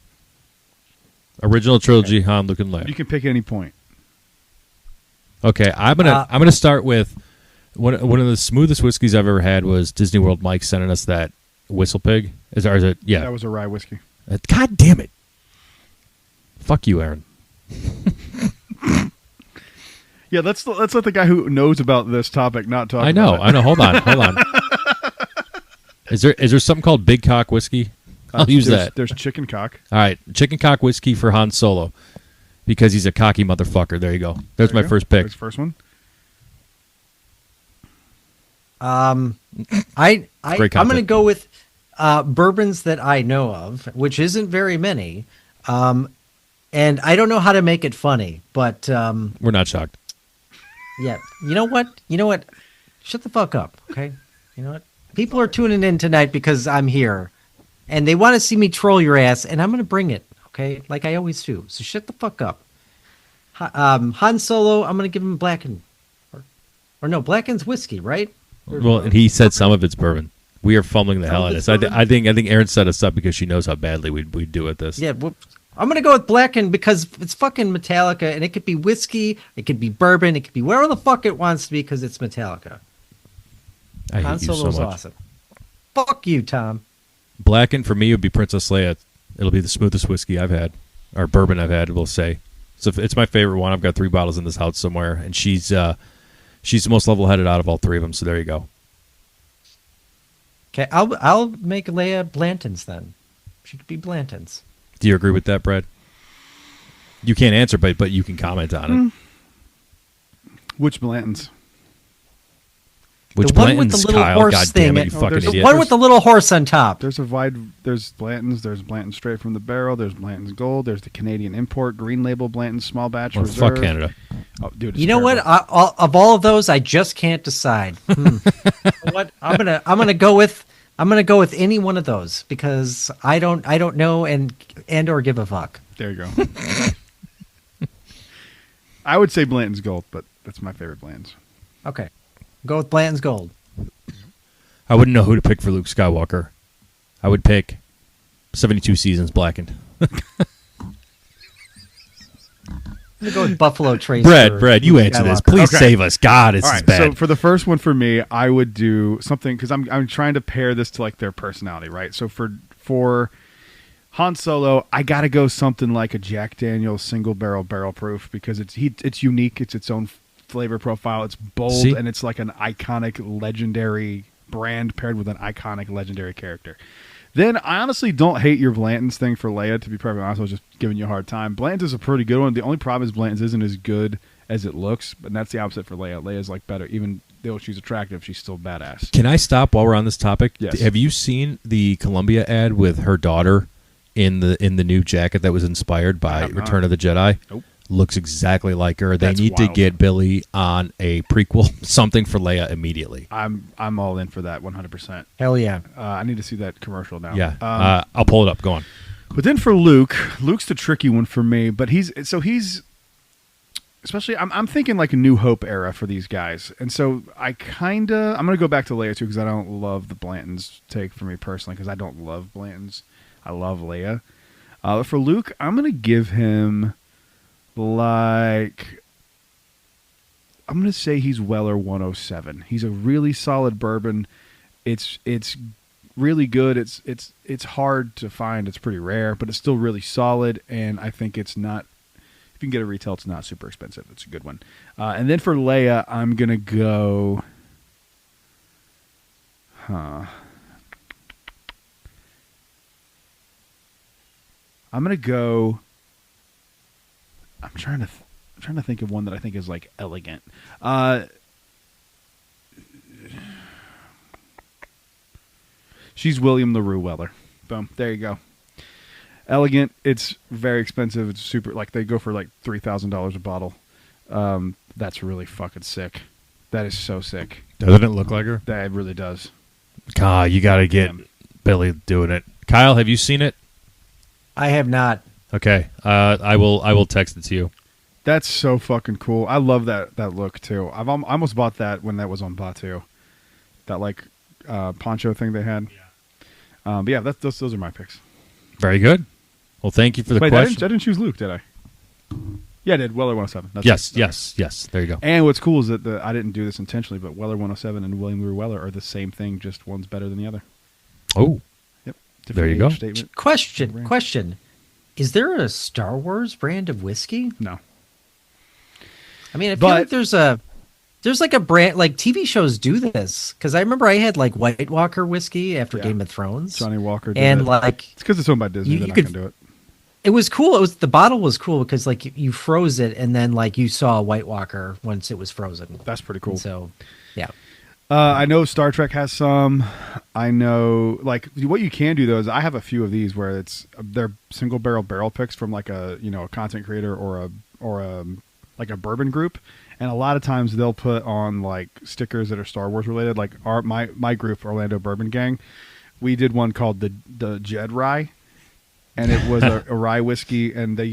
[SPEAKER 2] Original trilogy, Han, Luke, and
[SPEAKER 3] You
[SPEAKER 2] Leia.
[SPEAKER 3] can pick any point.
[SPEAKER 2] Okay, I'm gonna start with one of the smoothest whiskeys I've ever had was Disney World Mike sending us that Whistle Pig. Is it? Yeah.
[SPEAKER 3] That was a rye whiskey.
[SPEAKER 2] God damn it! Fuck you, Aaron.
[SPEAKER 3] Yeah, let's let the guy who knows about this topic not talk.
[SPEAKER 2] I know.
[SPEAKER 3] About it.
[SPEAKER 2] Hold on. Is there something called Big Cock whiskey? I'll use that.
[SPEAKER 3] There's chicken cock.
[SPEAKER 2] All right, chicken cock whiskey for Han Solo because he's a cocky motherfucker. There you go. There's my first pick.
[SPEAKER 3] There's first one.
[SPEAKER 4] I'm
[SPEAKER 2] Great
[SPEAKER 4] going to
[SPEAKER 2] content.
[SPEAKER 4] go with bourbons that I know of, which isn't very many. And I don't know how to make it funny, but
[SPEAKER 2] We're not shocked.
[SPEAKER 4] yeah, you know what? Shut the fuck up, okay? You know what? People are tuning in tonight because I'm here, and they want to see me troll your ass, and I'm going to bring it, okay? Like I always do. So shut the fuck up. Han Solo, I'm going to give him Blackened. Or no, Blackened's whiskey, right?
[SPEAKER 2] Well, and he said some of it's bourbon. We are fumbling the hell out of this. I think Erin set us up because she knows how badly we'd do at this.
[SPEAKER 4] Yeah, I'm going to go with Blackened because it's fucking Metallica, and it could be whiskey, it could be bourbon, it could be wherever the fuck it wants to be because it's Metallica.
[SPEAKER 2] I
[SPEAKER 4] Han
[SPEAKER 2] hate you so
[SPEAKER 4] Solo's
[SPEAKER 2] much.
[SPEAKER 4] awesome. Fuck you, Tom.
[SPEAKER 2] Blackened for me would be Princess Leia. It'll be the smoothest whiskey I've had, or bourbon I've had. We'll say. So it's my favorite one. I've got 3 bottles in this house somewhere, and she's the most level-headed out of all 3 of them. So there you go.
[SPEAKER 4] Okay, I'll make Leia Blanton's then. She could be Blanton's.
[SPEAKER 2] Do you agree with that, Brad? You can't answer, but you can comment on it.
[SPEAKER 3] Which Blantons?
[SPEAKER 2] Which
[SPEAKER 4] The one with
[SPEAKER 2] Blantons,
[SPEAKER 4] the little
[SPEAKER 2] Kyle?
[SPEAKER 4] horse
[SPEAKER 2] God
[SPEAKER 4] thing.
[SPEAKER 2] damn it, you fucking
[SPEAKER 3] there's-
[SPEAKER 4] The
[SPEAKER 2] idiot.
[SPEAKER 4] one with the little horse on top.
[SPEAKER 3] There's Blantons. There's Blanton straight from the barrel. There's Blanton's Gold. There's the Canadian import green label Blanton small batch
[SPEAKER 2] Well,
[SPEAKER 3] reserve.
[SPEAKER 2] fuck Canada.
[SPEAKER 3] Oh, dude, it's
[SPEAKER 4] You know what?
[SPEAKER 3] terrible.
[SPEAKER 4] Of all of those, I just can't decide. What I'm gonna go with any one of those because I don't know and or give a fuck.
[SPEAKER 3] There you go. I would say Blanton's Gold, but that's my favorite Blantons.
[SPEAKER 4] Okay, go with Blanton's Gold.
[SPEAKER 2] I wouldn't know who to pick for Luke Skywalker. I would pick 72 Seasons Blackened.
[SPEAKER 4] I'm gonna go with Buffalo Trace. for
[SPEAKER 2] Brad, you
[SPEAKER 4] Luke
[SPEAKER 2] answer this.
[SPEAKER 4] Skywalker.
[SPEAKER 2] Please
[SPEAKER 3] Okay.
[SPEAKER 2] save us. God, this
[SPEAKER 3] All
[SPEAKER 2] is
[SPEAKER 3] right,
[SPEAKER 2] bad.
[SPEAKER 3] so for the first one for me, I would do something because I'm trying to pair this to like their personality, right? So for Han Solo, I gotta go something like a Jack Daniel's single barrel proof because it's unique. It's its own flavor profile. It's bold
[SPEAKER 2] See?
[SPEAKER 3] and it's like an iconic, legendary brand paired with an iconic, legendary character. Then I honestly don't hate your Blanton's thing for Leia. To be perfectly honest, I was just giving you a hard time. Blanton's is a pretty good one. The only problem is Blanton's isn't as good as it looks, but that's the opposite for Leia. Leia's like better, even though she's attractive, she's still badass.
[SPEAKER 2] Can I stop while we're on this topic?
[SPEAKER 3] Yes.
[SPEAKER 2] Have you seen the Columbia ad with her daughter in the new jacket that was inspired by
[SPEAKER 3] have not.
[SPEAKER 2] Return of the Jedi?
[SPEAKER 3] Nope.
[SPEAKER 2] Looks exactly like her. They
[SPEAKER 3] That's
[SPEAKER 2] need to
[SPEAKER 3] wild.
[SPEAKER 2] get Billy on a prequel, something for Leia immediately.
[SPEAKER 3] I'm all in for that 100%.
[SPEAKER 4] Hell yeah.
[SPEAKER 3] I need to see that commercial now.
[SPEAKER 2] Yeah,
[SPEAKER 3] Um,
[SPEAKER 2] I'll pull it up. Go on.
[SPEAKER 3] but then for Luke's the tricky one for me. But he's especially I'm thinking like a New Hope era for these guys, and so I'm gonna go back to Leia too because I don't love the Blantons take for me personally because I don't love Blantons. I love Leia. For Luke, I'm gonna give him like I'm gonna say he's Weller 107. He's a really solid bourbon. It's really good. It's hard to find. It's pretty rare, but it's still really solid. And I think it's not. If you can get a retail, it's not super expensive. It's a good one. And then for Leia, I'm gonna go. I'm gonna go. I'm trying to think of one that I think is like elegant. She's William LaRue Weller. Boom. There you go. Elegant. It's very expensive. It's super. Like they go for like $3,000 a bottle. That's really fucking sick. That is so sick.
[SPEAKER 2] Doesn't it look like her?
[SPEAKER 3] That really does.
[SPEAKER 2] God, you got to get Billy doing it. Kyle, have you seen it?
[SPEAKER 4] I have not.
[SPEAKER 2] Okay, I will text it to you.
[SPEAKER 3] That's so fucking cool. I love that look too. I almost bought that when that was on Batu. That like poncho thing they had. But yeah, those are my picks.
[SPEAKER 2] Very good. Well, thank you for the
[SPEAKER 3] Wait,
[SPEAKER 2] question.
[SPEAKER 3] I didn't choose Luke, did I? Yeah, I did. Weller 107. That's
[SPEAKER 2] Yes,
[SPEAKER 3] right.
[SPEAKER 2] yes. There you go.
[SPEAKER 3] And what's cool is that I didn't do this intentionally, but Weller 107 and William Lou Weller are the same thing, just one's better than the other.
[SPEAKER 2] Oh,
[SPEAKER 3] Yep.
[SPEAKER 2] There you
[SPEAKER 3] age
[SPEAKER 2] go.
[SPEAKER 3] Statement.
[SPEAKER 4] Question. Is there a Star Wars brand of whiskey?
[SPEAKER 3] No.
[SPEAKER 4] I mean, I feel like there's like a brand, like TV shows do this. Because I remember I had like White Walker whiskey after
[SPEAKER 3] Yeah.
[SPEAKER 4] Game of Thrones.
[SPEAKER 3] Johnny Walker did
[SPEAKER 4] And
[SPEAKER 3] it.
[SPEAKER 4] like,
[SPEAKER 3] It's because it's owned by Disney.
[SPEAKER 4] you
[SPEAKER 3] They're not
[SPEAKER 4] could-
[SPEAKER 3] going to do it.
[SPEAKER 4] it was cool. The bottle was cool because like you froze it and then like you saw a White Walker once it was frozen.
[SPEAKER 3] That's pretty cool.
[SPEAKER 4] So, yeah.
[SPEAKER 3] I know Star Trek has some. I know, like, what you can do though is I have a few of these where they're single barrel picks from like a content creator or a like a bourbon group, and a lot of times they'll put on like stickers that are Star Wars related. Like my group, Orlando Bourbon Gang, we did one called the Jedi, and it was a rye whiskey, and they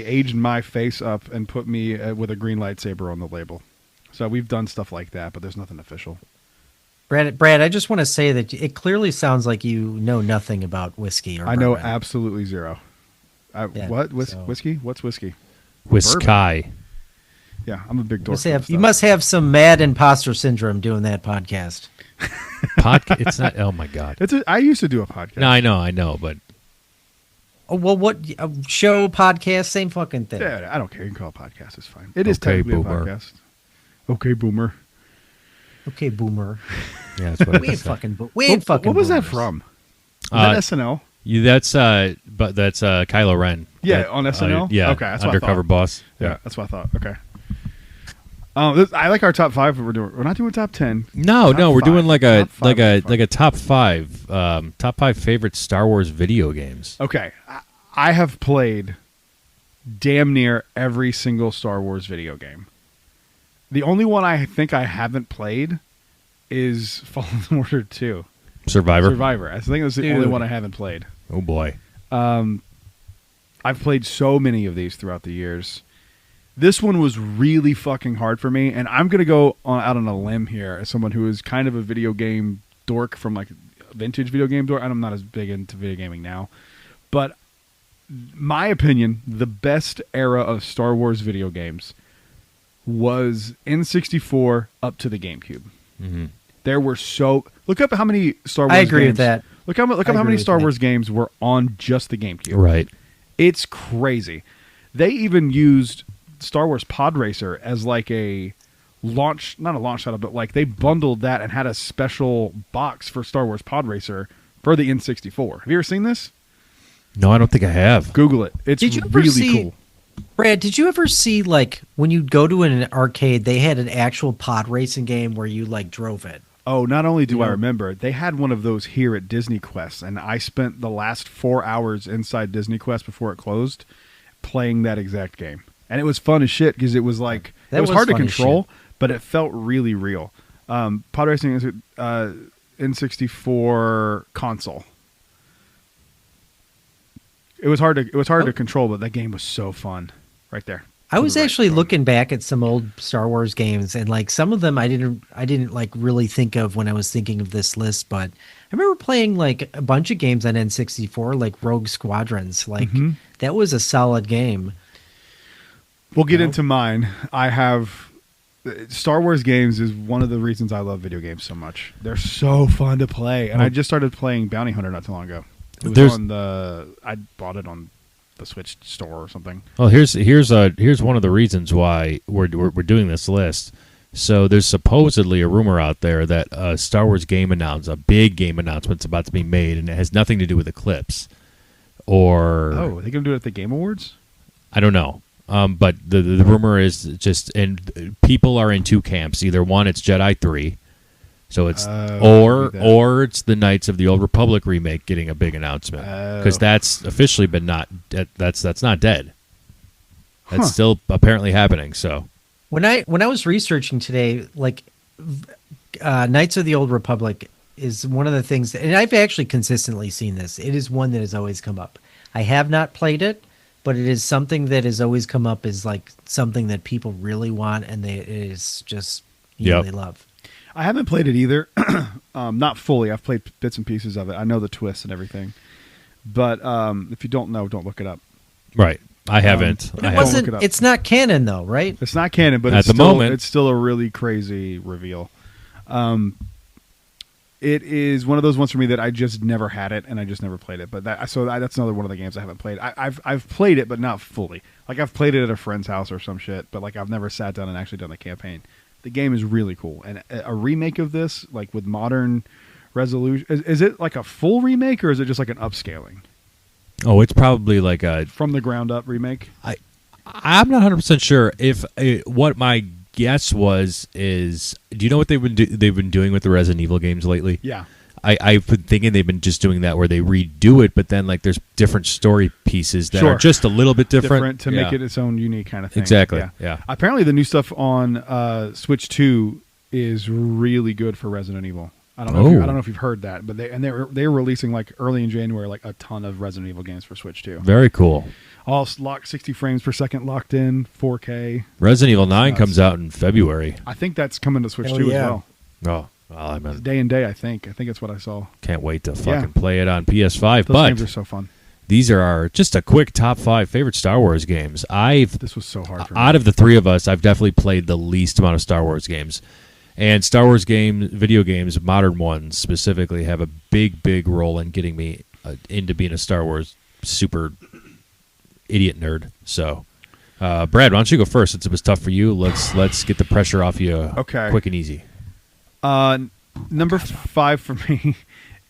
[SPEAKER 3] aged my face up and put me with a green lightsaber on the label. So we've done stuff like that, but there's nothing official.
[SPEAKER 4] Brad, I just want to say that it clearly sounds like you know nothing about whiskey. Or
[SPEAKER 3] I know
[SPEAKER 4] bourbon.
[SPEAKER 3] absolutely zero.
[SPEAKER 4] Yeah,
[SPEAKER 3] What?
[SPEAKER 4] so-
[SPEAKER 3] Whiskey? What's whiskey?
[SPEAKER 2] Whiskey.
[SPEAKER 3] Yeah, I'm a big dork.
[SPEAKER 4] You must have some mad imposter syndrome doing that podcast.
[SPEAKER 2] It's not. Oh my god.
[SPEAKER 3] I used to do a podcast.
[SPEAKER 2] No, I know, but
[SPEAKER 4] Oh well, what show podcast? Same fucking thing.
[SPEAKER 3] Yeah, I don't care. You can call it a podcast. It's fine. It is
[SPEAKER 2] Okay,
[SPEAKER 3] technically
[SPEAKER 2] boomer.
[SPEAKER 3] a podcast. Okay, boomer.
[SPEAKER 4] Okay, boomer.
[SPEAKER 2] yeah, that's what
[SPEAKER 4] We
[SPEAKER 2] it
[SPEAKER 4] ain't
[SPEAKER 2] is.
[SPEAKER 4] fucking. We ain't fucking.
[SPEAKER 3] What was that
[SPEAKER 4] boomers.
[SPEAKER 3] from?
[SPEAKER 2] Uh,
[SPEAKER 3] Was that SNL?
[SPEAKER 2] That's Kylo Ren.
[SPEAKER 3] Yeah, on SNL?
[SPEAKER 2] yeah,
[SPEAKER 3] Okay, that's what I
[SPEAKER 2] undercover
[SPEAKER 3] thought.
[SPEAKER 2] boss.
[SPEAKER 3] Yeah, that's what I thought. Okay. I like our top 5. We're doing. We're not doing top 10.
[SPEAKER 2] No,
[SPEAKER 3] Top
[SPEAKER 2] we're
[SPEAKER 3] 5.
[SPEAKER 2] doing like a
[SPEAKER 3] Top 5 would be fun.
[SPEAKER 2] top 5 favorite Star Wars video games.
[SPEAKER 3] Okay, I have played damn near every single Star Wars video game. The only one I think I haven't played is Fallen Order 2.
[SPEAKER 2] Survivor.
[SPEAKER 3] I think that's the
[SPEAKER 4] Dude.
[SPEAKER 3] only one I haven't played.
[SPEAKER 2] Oh boy.
[SPEAKER 3] I've played so many of these throughout the years. This one was really fucking hard for me, and I'm going to go out on a limb here as someone who is kind of a video game dork from like vintage video game dork. I'm not as big into video gaming now. But my opinion, the best era of Star Wars video games was N64 up to the GameCube.
[SPEAKER 2] Mm-hmm.
[SPEAKER 3] There were look up how many Star Wars
[SPEAKER 4] I agree
[SPEAKER 3] games,
[SPEAKER 4] with that.
[SPEAKER 3] Look up how
[SPEAKER 4] agree
[SPEAKER 3] many
[SPEAKER 4] with
[SPEAKER 3] Star
[SPEAKER 4] that.
[SPEAKER 3] Wars games were on just the GameCube.
[SPEAKER 2] Right.
[SPEAKER 3] It's crazy. They even used Star Wars Pod Racer as like a launch, not a launch title, but like they bundled that and had a special box for Star Wars Pod Racer for the N64. Have you ever seen this?
[SPEAKER 2] No, I don't think I have.
[SPEAKER 3] Google it. It's
[SPEAKER 4] Did you ever
[SPEAKER 3] really
[SPEAKER 4] see-
[SPEAKER 3] cool.
[SPEAKER 4] Brad, did you ever see like when you'd go to an arcade, they had an actual pod racing game where you like drove it?
[SPEAKER 3] Oh, not only do I
[SPEAKER 4] Yeah.
[SPEAKER 3] remember, they had one of those here at Disney Quest, and I spent the last 4 hours inside Disney Quest before it closed playing that exact game. And it was fun as shit because it was like,
[SPEAKER 4] That
[SPEAKER 3] it was
[SPEAKER 4] was
[SPEAKER 3] hard to
[SPEAKER 4] fun as
[SPEAKER 3] control, but it felt really real. Pod Racing is N64 console. It was hard to control, but that game was so fun. Right there.
[SPEAKER 4] I
[SPEAKER 3] To
[SPEAKER 4] was
[SPEAKER 3] the right,
[SPEAKER 4] actually
[SPEAKER 3] phone.
[SPEAKER 4] looking back at some old Star Wars games, and like some of them I didn't like really think of when I was thinking of this list, but I remember playing like a bunch of games on N64, like Rogue Squadrons. Like
[SPEAKER 3] Mhm.
[SPEAKER 4] that was a solid game.
[SPEAKER 3] We'll get
[SPEAKER 4] No.
[SPEAKER 3] into mine. I have Star Wars games is one of the reasons I love video games so much. They're so fun to play, and I just started playing Bounty Hunter not too long ago. It was
[SPEAKER 2] There's-
[SPEAKER 3] I bought it on the Switch store or something.
[SPEAKER 2] Well, here's one of the reasons why we're doing this list. So there's supposedly a rumor out there that a Star Wars game a big game announcement's about to be made, and it has nothing to do with Eclipse. Or
[SPEAKER 3] Oh, are they gonna do it at the Game Awards?
[SPEAKER 2] I don't know. But the rumor is just, and people are in two camps. Either one, it's Jedi 3, so it's or it's the Knights of the Old Republic remake getting a big announcement, because that's officially been that's not dead. That's still apparently happening. So
[SPEAKER 4] When I was researching today, like Knights of the Old Republic is one of the things, and I've actually consistently seen this. It is one that has always come up. I have not played it, but it is something that has always come up as like something that people really want, and it is just they love.
[SPEAKER 3] I haven't played it either. Not fully. I've played bits and pieces of it. I know the twists and everything. But if you don't know, don't look it up.
[SPEAKER 2] Right. I haven't.
[SPEAKER 4] But
[SPEAKER 2] I
[SPEAKER 4] it
[SPEAKER 2] haven't.
[SPEAKER 4] wasn't.
[SPEAKER 3] Look it up.
[SPEAKER 4] It's not canon though, right?
[SPEAKER 3] It's not canon, but
[SPEAKER 2] At
[SPEAKER 3] it's
[SPEAKER 2] the
[SPEAKER 3] still,
[SPEAKER 2] moment.
[SPEAKER 3] it's still a really crazy reveal. It is one of those ones for me that I just never had it and I just never played it. But that's another one of the games I haven't played. I've played it, but not fully. Like I've played it at a friend's house or some shit, but like I've never sat down and actually done the campaign. The game is really cool, and a remake of this, like with modern resolution, is it like a full remake or is it just like an upscaling
[SPEAKER 2] Oh, it's probably like a.
[SPEAKER 3] from the ground up remake?
[SPEAKER 2] I'm not 100% sure if what my guess is. Do you know what they've been doing with the Resident Evil games lately?
[SPEAKER 3] Yeah.
[SPEAKER 2] I've been thinking they've been just doing that where they redo it, but then like there's different story pieces that
[SPEAKER 3] Sure.
[SPEAKER 2] are just a little bit different,
[SPEAKER 3] to make it its own unique kind of thing.
[SPEAKER 2] Exactly, yeah.
[SPEAKER 3] Apparently, the new stuff on Switch 2 is really good for Resident Evil. I don't know if you've heard that, but they're releasing like early in January like a ton of Resident Evil games for Switch 2.
[SPEAKER 2] Very cool.
[SPEAKER 3] All locked 60 frames per second, locked in 4K.
[SPEAKER 2] Resident Evil 9
[SPEAKER 3] nuts.
[SPEAKER 2] comes out in February.
[SPEAKER 3] I think that's coming to Switch
[SPEAKER 4] Hell
[SPEAKER 3] 2
[SPEAKER 4] yeah.
[SPEAKER 3] as well.
[SPEAKER 2] Oh, well,
[SPEAKER 3] It's day and day. I think that's what I saw.
[SPEAKER 2] can't wait to
[SPEAKER 3] Yeah.
[SPEAKER 2] fucking play it on PS5.
[SPEAKER 3] Those
[SPEAKER 2] But
[SPEAKER 3] games are so fun.
[SPEAKER 2] these are our just a quick top 5 favorite Star Wars games.
[SPEAKER 3] This was so hard for me.
[SPEAKER 2] Out of the three of us, I've definitely played the least amount of Star Wars games. And Star Wars video games, modern ones specifically, have a big role in getting me into being a Star Wars super idiot nerd. So, Brad, why don't you go first? Since it was tough for you, let's get the pressure off you.
[SPEAKER 3] Okay.
[SPEAKER 2] Quick and easy.
[SPEAKER 3] Number 5 for me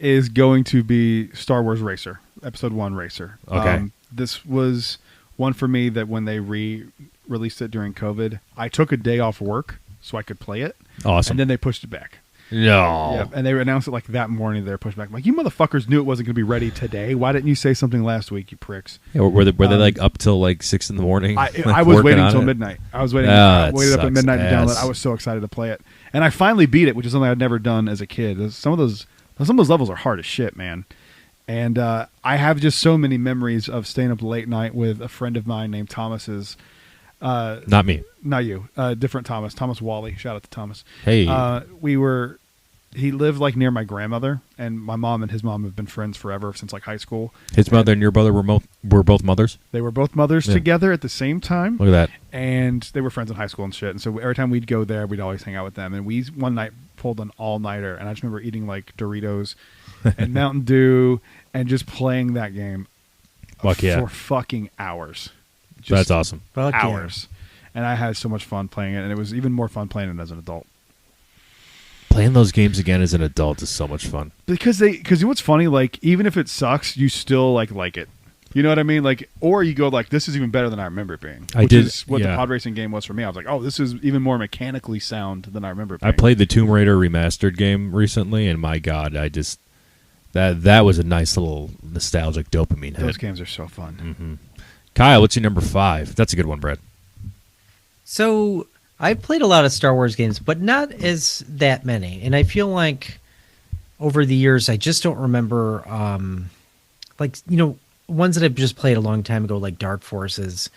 [SPEAKER 3] is going to be Star Wars Racer, Episode 1 Racer.
[SPEAKER 2] Okay.
[SPEAKER 3] This was one for me that when they released it during COVID, I took a day off work so I could play it.
[SPEAKER 2] Awesome.
[SPEAKER 3] And then they pushed it back.
[SPEAKER 2] No.
[SPEAKER 3] Yeah, and they announced it like that morning. They were pushed back. I'm like, you motherfuckers knew it wasn't going to be ready today. Why didn't you say something last week, you pricks?
[SPEAKER 2] Yeah, were they like up till like 6 in the morning?
[SPEAKER 3] I was waiting until midnight. I was waiting. I waited up at
[SPEAKER 2] sucks
[SPEAKER 3] midnight to download.
[SPEAKER 2] ass.
[SPEAKER 3] I was so excited to play it, and I finally beat it, which is something I'd never done as a kid. Some of those levels are hard as shit, man. And I have just so many memories of staying up late night with a friend of mine named Thomas's.
[SPEAKER 2] Not me.
[SPEAKER 3] Not you. Different Thomas Wally. Shout out to Thomas.
[SPEAKER 2] Hey.
[SPEAKER 3] He lived like near my grandmother, and my mom and his mom have been friends forever since like high school.
[SPEAKER 2] His mother and your brother were both mothers?
[SPEAKER 3] They were both mothers
[SPEAKER 2] Yeah.
[SPEAKER 3] together at the same time.
[SPEAKER 2] Look at that.
[SPEAKER 3] And they were friends in high school and shit. And so every time we'd go there, we'd always hang out with them. And we one night pulled an all-nighter, and I just remember eating like Doritos and Mountain Dew and just playing that game
[SPEAKER 2] Fuck yeah.
[SPEAKER 3] for fucking hours. Just
[SPEAKER 2] That's awesome.
[SPEAKER 4] Fuck yeah.
[SPEAKER 3] hours. And I had so much fun playing it, and it was even more fun playing it as an adult.
[SPEAKER 2] Playing those games again as an adult is so much fun.
[SPEAKER 3] Because you know what's funny? Like, even if it sucks, you still like it. You know what I mean? Like, or you go like, this is even better than I remember it being. Which is what the pod racing game was for me. I was like, oh, this is even more mechanically sound than I remember it being.
[SPEAKER 2] I played the Tomb Raider remastered game recently, and my God, I just that was a nice little nostalgic dopamine hit.
[SPEAKER 3] Those games are so fun.
[SPEAKER 2] Kyle, what's your number 5? That's a good one, Brad.
[SPEAKER 4] So I've played a lot of Star Wars games, but not as that many. And I feel like over the years, I just don't remember, ones that I've just played a long time ago, like Dark Forces.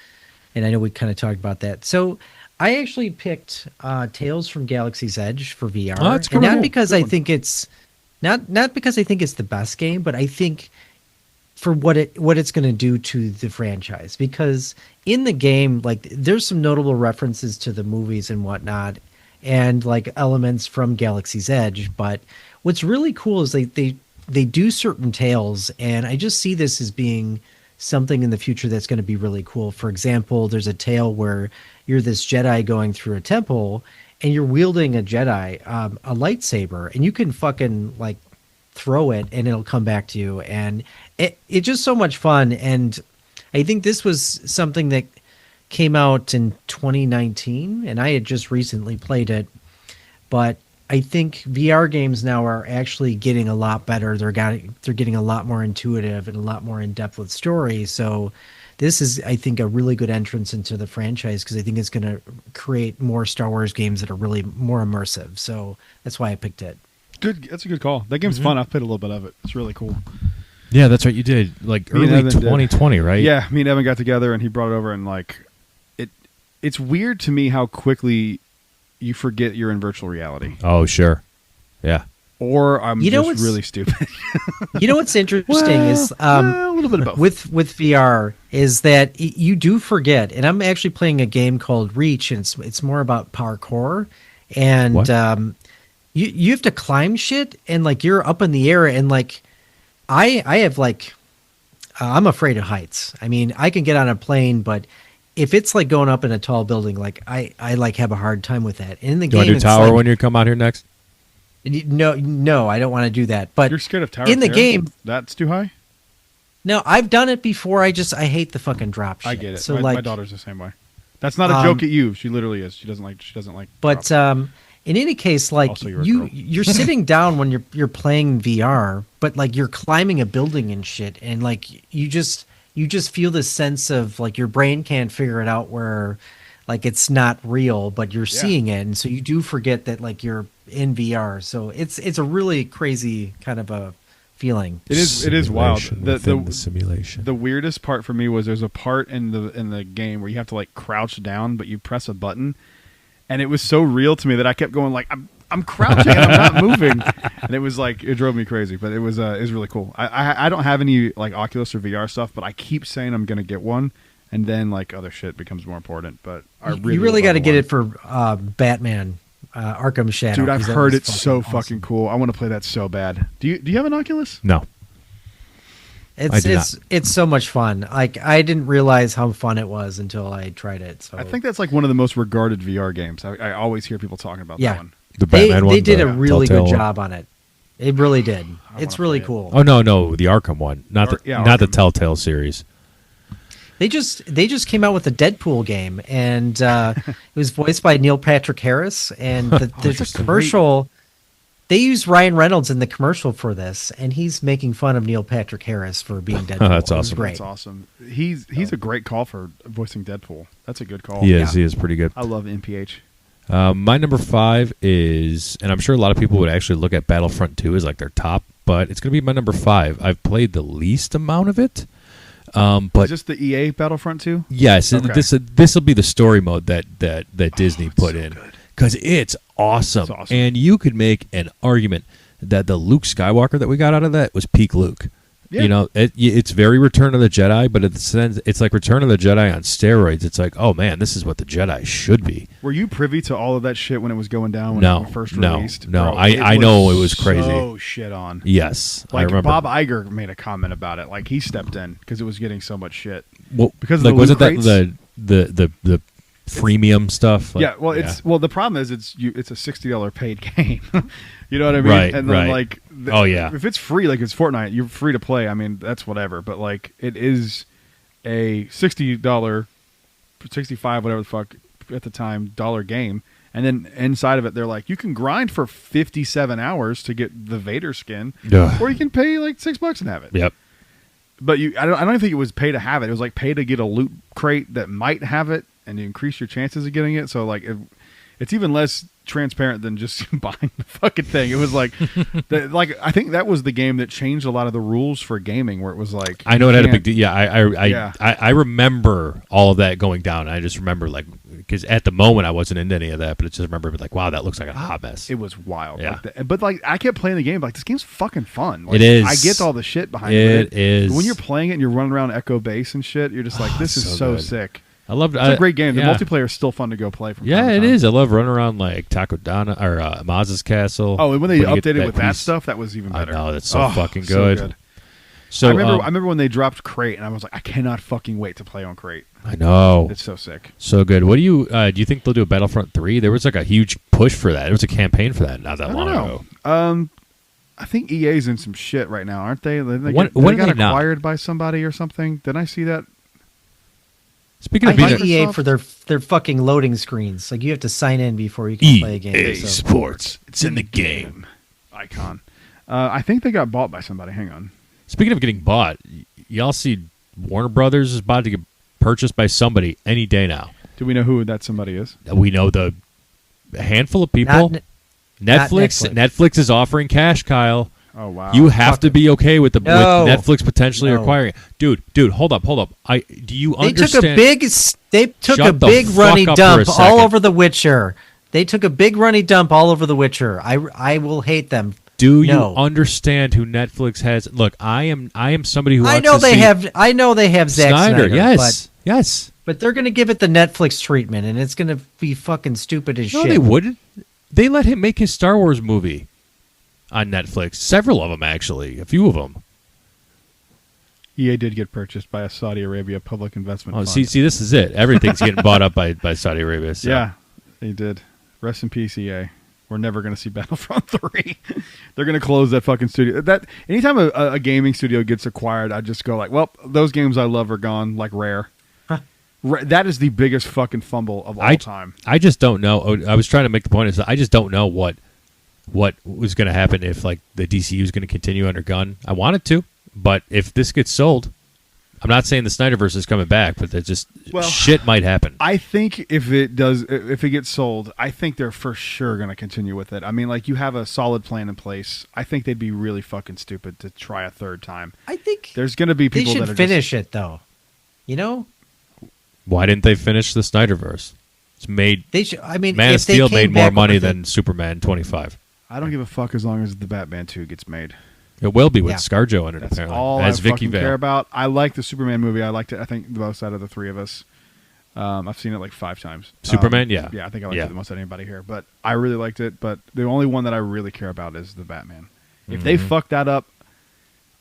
[SPEAKER 4] And I know we kind of talked about that. So I actually picked Tales from Galaxy's Edge for VR.
[SPEAKER 2] Oh, that's
[SPEAKER 4] and
[SPEAKER 2] cool.
[SPEAKER 4] not because
[SPEAKER 3] Good
[SPEAKER 4] I
[SPEAKER 3] one.
[SPEAKER 4] think it's not because I think it's the best game, but I think for what it's going to do to the franchise. Because in the game, like, there's some notable references to the movies and whatnot, and like elements from Galaxy's Edge. But what's really cool is they do certain tales, and I just see this as being something in the future that's going to be really cool. For example, there's a tale where you're this Jedi going through a temple, and you're wielding a Jedi, a lightsaber, and you can fucking like throw it and it'll come back to you. And it's just so much fun. And I think this was something that came out in 2019, and I had just recently played it. But I think VR games now are actually getting a lot better. They're getting a lot more intuitive and a lot more in depth with story. So this is, I think, a really good entrance into the franchise, because I think it's going to create more Star Wars games that are really more immersive. So that's why I picked it.
[SPEAKER 3] Good. That's a good call. That game's fun. I've played a little bit of it. It's really cool.
[SPEAKER 2] Yeah, that's right. You did like
[SPEAKER 3] Me and
[SPEAKER 2] early
[SPEAKER 3] Evan did.
[SPEAKER 2] 2020, right?
[SPEAKER 3] Yeah, me and Evan got together, and he brought it over, and like, it's weird to me how quickly you forget you're in virtual reality.
[SPEAKER 2] Oh, sure. Yeah.
[SPEAKER 3] or I'm
[SPEAKER 4] You know
[SPEAKER 3] just
[SPEAKER 4] what's-
[SPEAKER 3] really stupid.
[SPEAKER 4] You know what's interesting is
[SPEAKER 3] a little bit of both.
[SPEAKER 4] with VR is that you do forget, and I'm actually playing a game called Reach, and it's more about parkour, and
[SPEAKER 2] What?
[SPEAKER 4] you have to climb shit, and like you're up in the air, and like I have like I'm afraid of heights. I mean, I can get on a plane, but if it's like going up in a tall building, like I like have a hard time with that. And in the
[SPEAKER 2] Do you want
[SPEAKER 4] game,
[SPEAKER 2] to do
[SPEAKER 4] it's
[SPEAKER 2] tower
[SPEAKER 4] like,
[SPEAKER 2] when you come out here next?
[SPEAKER 4] no, I don't want to do that. But
[SPEAKER 3] You're scared of tower
[SPEAKER 4] in the
[SPEAKER 3] terror?
[SPEAKER 4] game,
[SPEAKER 3] That's too high?
[SPEAKER 4] no, I've done it before. I hate the fucking drop shit.
[SPEAKER 3] I get it.
[SPEAKER 4] So
[SPEAKER 3] my
[SPEAKER 4] like,
[SPEAKER 3] daughter's the same way. That's not a joke at you. She literally is. She doesn't like
[SPEAKER 4] but
[SPEAKER 3] drop.
[SPEAKER 4] in any case, like
[SPEAKER 3] Also, you're a girl.
[SPEAKER 4] you're sitting down when you're playing VR, but like you're climbing a building and shit, and like you just feel this sense of like your brain can't figure it out where like it's not real, but you're seeing it, and so you do forget that like you're in VR. So it's a really crazy kind of a feeling.
[SPEAKER 3] It is wild.
[SPEAKER 2] Simulation within the simulation.
[SPEAKER 3] The weirdest part for me was there's a part in the game where you have to like crouch down, but you press a button, and it was so real to me that I kept going like I'm crouching and I'm not moving, and it was like it drove me crazy. But it was really cool. I don't have any like Oculus or VR stuff, but I keep saying I'm gonna get one, and then like other shit becomes more important. But
[SPEAKER 4] You really got to get it for Batman Arkham Shadow.
[SPEAKER 3] Dude, I've
[SPEAKER 4] 'cause that
[SPEAKER 3] heard
[SPEAKER 4] was
[SPEAKER 3] it's so
[SPEAKER 4] awesome.
[SPEAKER 3] fucking cool. I want to play that so bad. Do you have an Oculus?
[SPEAKER 2] No. I do
[SPEAKER 4] It's so much fun. Like I didn't realize how fun it was until I tried it. So
[SPEAKER 3] I think that's like one of the most regarded VR games. I always hear people talking about
[SPEAKER 4] Yeah.
[SPEAKER 3] that one.
[SPEAKER 2] The
[SPEAKER 4] they
[SPEAKER 2] Batman one.
[SPEAKER 4] did
[SPEAKER 2] the
[SPEAKER 4] a really
[SPEAKER 2] Telltale
[SPEAKER 4] good
[SPEAKER 2] one?
[SPEAKER 4] job on it. It really did. It's
[SPEAKER 3] wanna
[SPEAKER 4] really
[SPEAKER 3] play it.
[SPEAKER 4] cool.
[SPEAKER 2] Oh no, the Arkham one, not the
[SPEAKER 3] Arkham.
[SPEAKER 2] Telltale series.
[SPEAKER 4] They just came out with a Deadpool game, and it was voiced by Neil Patrick Harris. And the commercial, they used Ryan Reynolds in the commercial for this, and he's making fun of Neil Patrick Harris for being Deadpool.
[SPEAKER 2] That's
[SPEAKER 4] It was
[SPEAKER 2] awesome.
[SPEAKER 4] Great.
[SPEAKER 3] That's awesome. He's a great call for voicing Deadpool. That's a good call.
[SPEAKER 2] He is pretty good.
[SPEAKER 3] I love NPH.
[SPEAKER 2] My number 5 is, and I'm sure a lot of people would actually look at Battlefront 2 as like their top, but it's going to be my number 5. I've played the least amount of it, but
[SPEAKER 3] Is this the EA Battlefront 2?
[SPEAKER 2] yes,
[SPEAKER 3] Okay.
[SPEAKER 2] this will be the story mode that Disney
[SPEAKER 3] it's
[SPEAKER 2] put
[SPEAKER 3] so
[SPEAKER 2] in
[SPEAKER 3] good.
[SPEAKER 2] because it's awesome.
[SPEAKER 3] It's awesome.
[SPEAKER 2] And you could make an argument that the Luke Skywalker that we got out of that was peak Luke.
[SPEAKER 3] Yeah.
[SPEAKER 2] You know, it's very Return of the Jedi, but it's like Return of the Jedi on steroids. It's like, oh man, this is what the Jedi should be.
[SPEAKER 3] Were you privy to all of that shit when it was going down when
[SPEAKER 2] No,
[SPEAKER 3] it first
[SPEAKER 2] no,
[SPEAKER 3] released?
[SPEAKER 2] no.
[SPEAKER 3] Bro,
[SPEAKER 2] I know it was crazy.
[SPEAKER 3] So shit on.
[SPEAKER 2] Yes, I
[SPEAKER 3] Like
[SPEAKER 2] remember.
[SPEAKER 3] Bob Iger made a comment about it. Like he stepped in because it was getting so much shit.
[SPEAKER 2] Well,
[SPEAKER 3] because of
[SPEAKER 2] like
[SPEAKER 3] the
[SPEAKER 2] wasn't
[SPEAKER 3] loot
[SPEAKER 2] that the freemium stuff? Like,
[SPEAKER 3] yeah, well, the problem is it's a $60 paid game. You know what I mean?
[SPEAKER 2] Right,
[SPEAKER 3] And then
[SPEAKER 2] right.
[SPEAKER 3] like,
[SPEAKER 2] Oh, yeah.
[SPEAKER 3] if it's free, like it's Fortnite, you're free to play. I mean, that's whatever. But like, it is a $60, 65, whatever the fuck at the time, dollar game. And then inside of it, they're like, you can grind for 57 hours to get the Vader skin,
[SPEAKER 2] Ugh.
[SPEAKER 3] or you can pay like $6 and have it.
[SPEAKER 2] Yep.
[SPEAKER 3] But I don't even think it was pay to have it. It was like pay to get a loot crate that might have it, and you increase your chances of getting it. So like, it's even less transparent than just buying the fucking thing. It was like, I think that was the game that changed a lot of the rules for gaming, where it was like,
[SPEAKER 2] I know it
[SPEAKER 3] you
[SPEAKER 2] had a
[SPEAKER 3] can't-
[SPEAKER 2] big deal. Yeah,
[SPEAKER 3] Yeah.
[SPEAKER 2] I remember all of that going down. I just remember like because at the moment I wasn't into any of that, but I just remember like, wow, that looks like a hot mess.
[SPEAKER 3] It was wild.
[SPEAKER 2] Yeah.
[SPEAKER 3] But like, I kept playing the game. Like, this game's fucking fun. Like,
[SPEAKER 2] It is.
[SPEAKER 3] I get all the shit behind
[SPEAKER 2] It
[SPEAKER 3] but
[SPEAKER 2] is.
[SPEAKER 3] When you're playing it and you're running around Echo Base and shit, you're just like, this is
[SPEAKER 2] so
[SPEAKER 3] so
[SPEAKER 2] good.
[SPEAKER 3] sick.
[SPEAKER 2] I loved.
[SPEAKER 3] It's a great game. The
[SPEAKER 2] yeah.
[SPEAKER 3] multiplayer is still fun to go play from
[SPEAKER 2] Yeah,
[SPEAKER 3] time to
[SPEAKER 2] it
[SPEAKER 3] time.
[SPEAKER 2] is. I love running around like Takodana or Maz's Castle.
[SPEAKER 3] Oh, and when they
[SPEAKER 2] you get
[SPEAKER 3] updated with that
[SPEAKER 2] piece.
[SPEAKER 3] stuff, that was even
[SPEAKER 2] I
[SPEAKER 3] better.
[SPEAKER 2] know, that's so
[SPEAKER 3] Oh,
[SPEAKER 2] fucking
[SPEAKER 3] so
[SPEAKER 2] good. So
[SPEAKER 3] I remember when they dropped Crate, and I was like, I cannot fucking wait to play on Crate.
[SPEAKER 2] I know.
[SPEAKER 3] It's so sick.
[SPEAKER 2] So good. What do you think they'll do a Battlefront 3? There was like a huge push for that. There was a campaign for that not that
[SPEAKER 3] I
[SPEAKER 2] long
[SPEAKER 3] don't
[SPEAKER 2] ago.
[SPEAKER 3] know. I think EA's in some shit right now, aren't they? They
[SPEAKER 2] When
[SPEAKER 3] got
[SPEAKER 2] are they not?
[SPEAKER 3] acquired by somebody or something. Didn't I see that?
[SPEAKER 2] Speaking
[SPEAKER 4] I
[SPEAKER 2] of being
[SPEAKER 4] hate EA
[SPEAKER 3] Microsoft?
[SPEAKER 4] for their fucking loading screens. Like you have to sign in before you can play a game.
[SPEAKER 2] EA
[SPEAKER 4] so-
[SPEAKER 2] Sports, it's in the game.
[SPEAKER 3] Icon. I think they got bought by somebody. Hang on.
[SPEAKER 2] Speaking of getting bought, y'all see Warner Brothers is about to get purchased by somebody any day now.
[SPEAKER 3] Do we know who that somebody is?
[SPEAKER 2] We know the handful of people.
[SPEAKER 4] Not
[SPEAKER 2] Netflix.
[SPEAKER 4] Netflix.
[SPEAKER 2] Netflix is offering cash, Kyle.
[SPEAKER 3] Oh wow.
[SPEAKER 2] You have to be okay with with
[SPEAKER 4] No.
[SPEAKER 2] Netflix potentially
[SPEAKER 4] No.
[SPEAKER 2] acquiring it. Dude, hold up. Do you
[SPEAKER 4] They
[SPEAKER 2] understand?
[SPEAKER 4] They took
[SPEAKER 2] Shut
[SPEAKER 4] a
[SPEAKER 2] the
[SPEAKER 4] big
[SPEAKER 2] fuck
[SPEAKER 4] runny
[SPEAKER 2] up for a
[SPEAKER 4] dump all
[SPEAKER 2] second.
[SPEAKER 4] over The Witcher. They took a big runny dump all over The Witcher. I will hate them
[SPEAKER 2] Do you
[SPEAKER 4] No.
[SPEAKER 2] understand who Netflix has? Look, I am somebody who
[SPEAKER 4] I
[SPEAKER 2] wants
[SPEAKER 4] know
[SPEAKER 2] to
[SPEAKER 4] they
[SPEAKER 2] see
[SPEAKER 4] have. I know they have Zack Snyder.
[SPEAKER 2] Yes, yes.
[SPEAKER 4] but they're going to give it the Netflix treatment, and it's going to be fucking stupid as
[SPEAKER 2] No,
[SPEAKER 4] shit.
[SPEAKER 2] they wouldn't. They let him make his Star Wars movie on Netflix. Several of them, actually. A few of them.
[SPEAKER 3] EA did get purchased by a Saudi Arabia public investment
[SPEAKER 2] Oh,
[SPEAKER 3] fund.
[SPEAKER 2] see, this is it. Everything's getting bought up by Saudi Arabia. So.
[SPEAKER 3] Yeah, they did. Rest in peace, EA. We're never going to see Battlefront 3. They're going to close that fucking studio. That anytime a gaming studio gets acquired, I just go like, well, those games I love are gone, like Rare. That is the biggest fucking fumble of all time.
[SPEAKER 2] I just don't know. I was trying to make the point is that I just don't know what was going to happen if like the DCU is going to continue under gun. I want it to, but if this gets sold, I'm not saying the Snyderverse is coming back, but that just shit might happen.
[SPEAKER 3] I think if it gets sold, I think they're for sure going to continue with it. I mean, like you have a solid plan in place. I think they'd be really fucking stupid to try a third time.
[SPEAKER 4] I think
[SPEAKER 3] There's going to be people
[SPEAKER 4] they
[SPEAKER 3] that
[SPEAKER 4] should
[SPEAKER 3] are
[SPEAKER 4] finish it though. You know,
[SPEAKER 2] Why didn't they finish the Snyderverse? It's made
[SPEAKER 4] they should. I mean,
[SPEAKER 2] Man of
[SPEAKER 4] if they
[SPEAKER 2] Steel
[SPEAKER 4] came
[SPEAKER 2] made more
[SPEAKER 4] back
[SPEAKER 2] money
[SPEAKER 4] with it-
[SPEAKER 2] than Superman 25.
[SPEAKER 3] I don't give a fuck as long as the Batman 2 gets made.
[SPEAKER 2] It will be with
[SPEAKER 4] Yeah.
[SPEAKER 2] ScarJo in it,
[SPEAKER 3] That's
[SPEAKER 2] apparently.
[SPEAKER 3] all
[SPEAKER 2] as
[SPEAKER 3] I
[SPEAKER 2] Vicky
[SPEAKER 3] fucking
[SPEAKER 2] Vale.
[SPEAKER 3] care about. I like the Superman movie. I liked it, I think, the most out of the three of us. I've seen it like 5 times.
[SPEAKER 2] Superman? Yeah.
[SPEAKER 3] Yeah, I think I liked
[SPEAKER 2] Yeah.
[SPEAKER 3] it the most out of anybody here. But I really liked it. But the only one that I really care about is the Batman. If they fuck that up,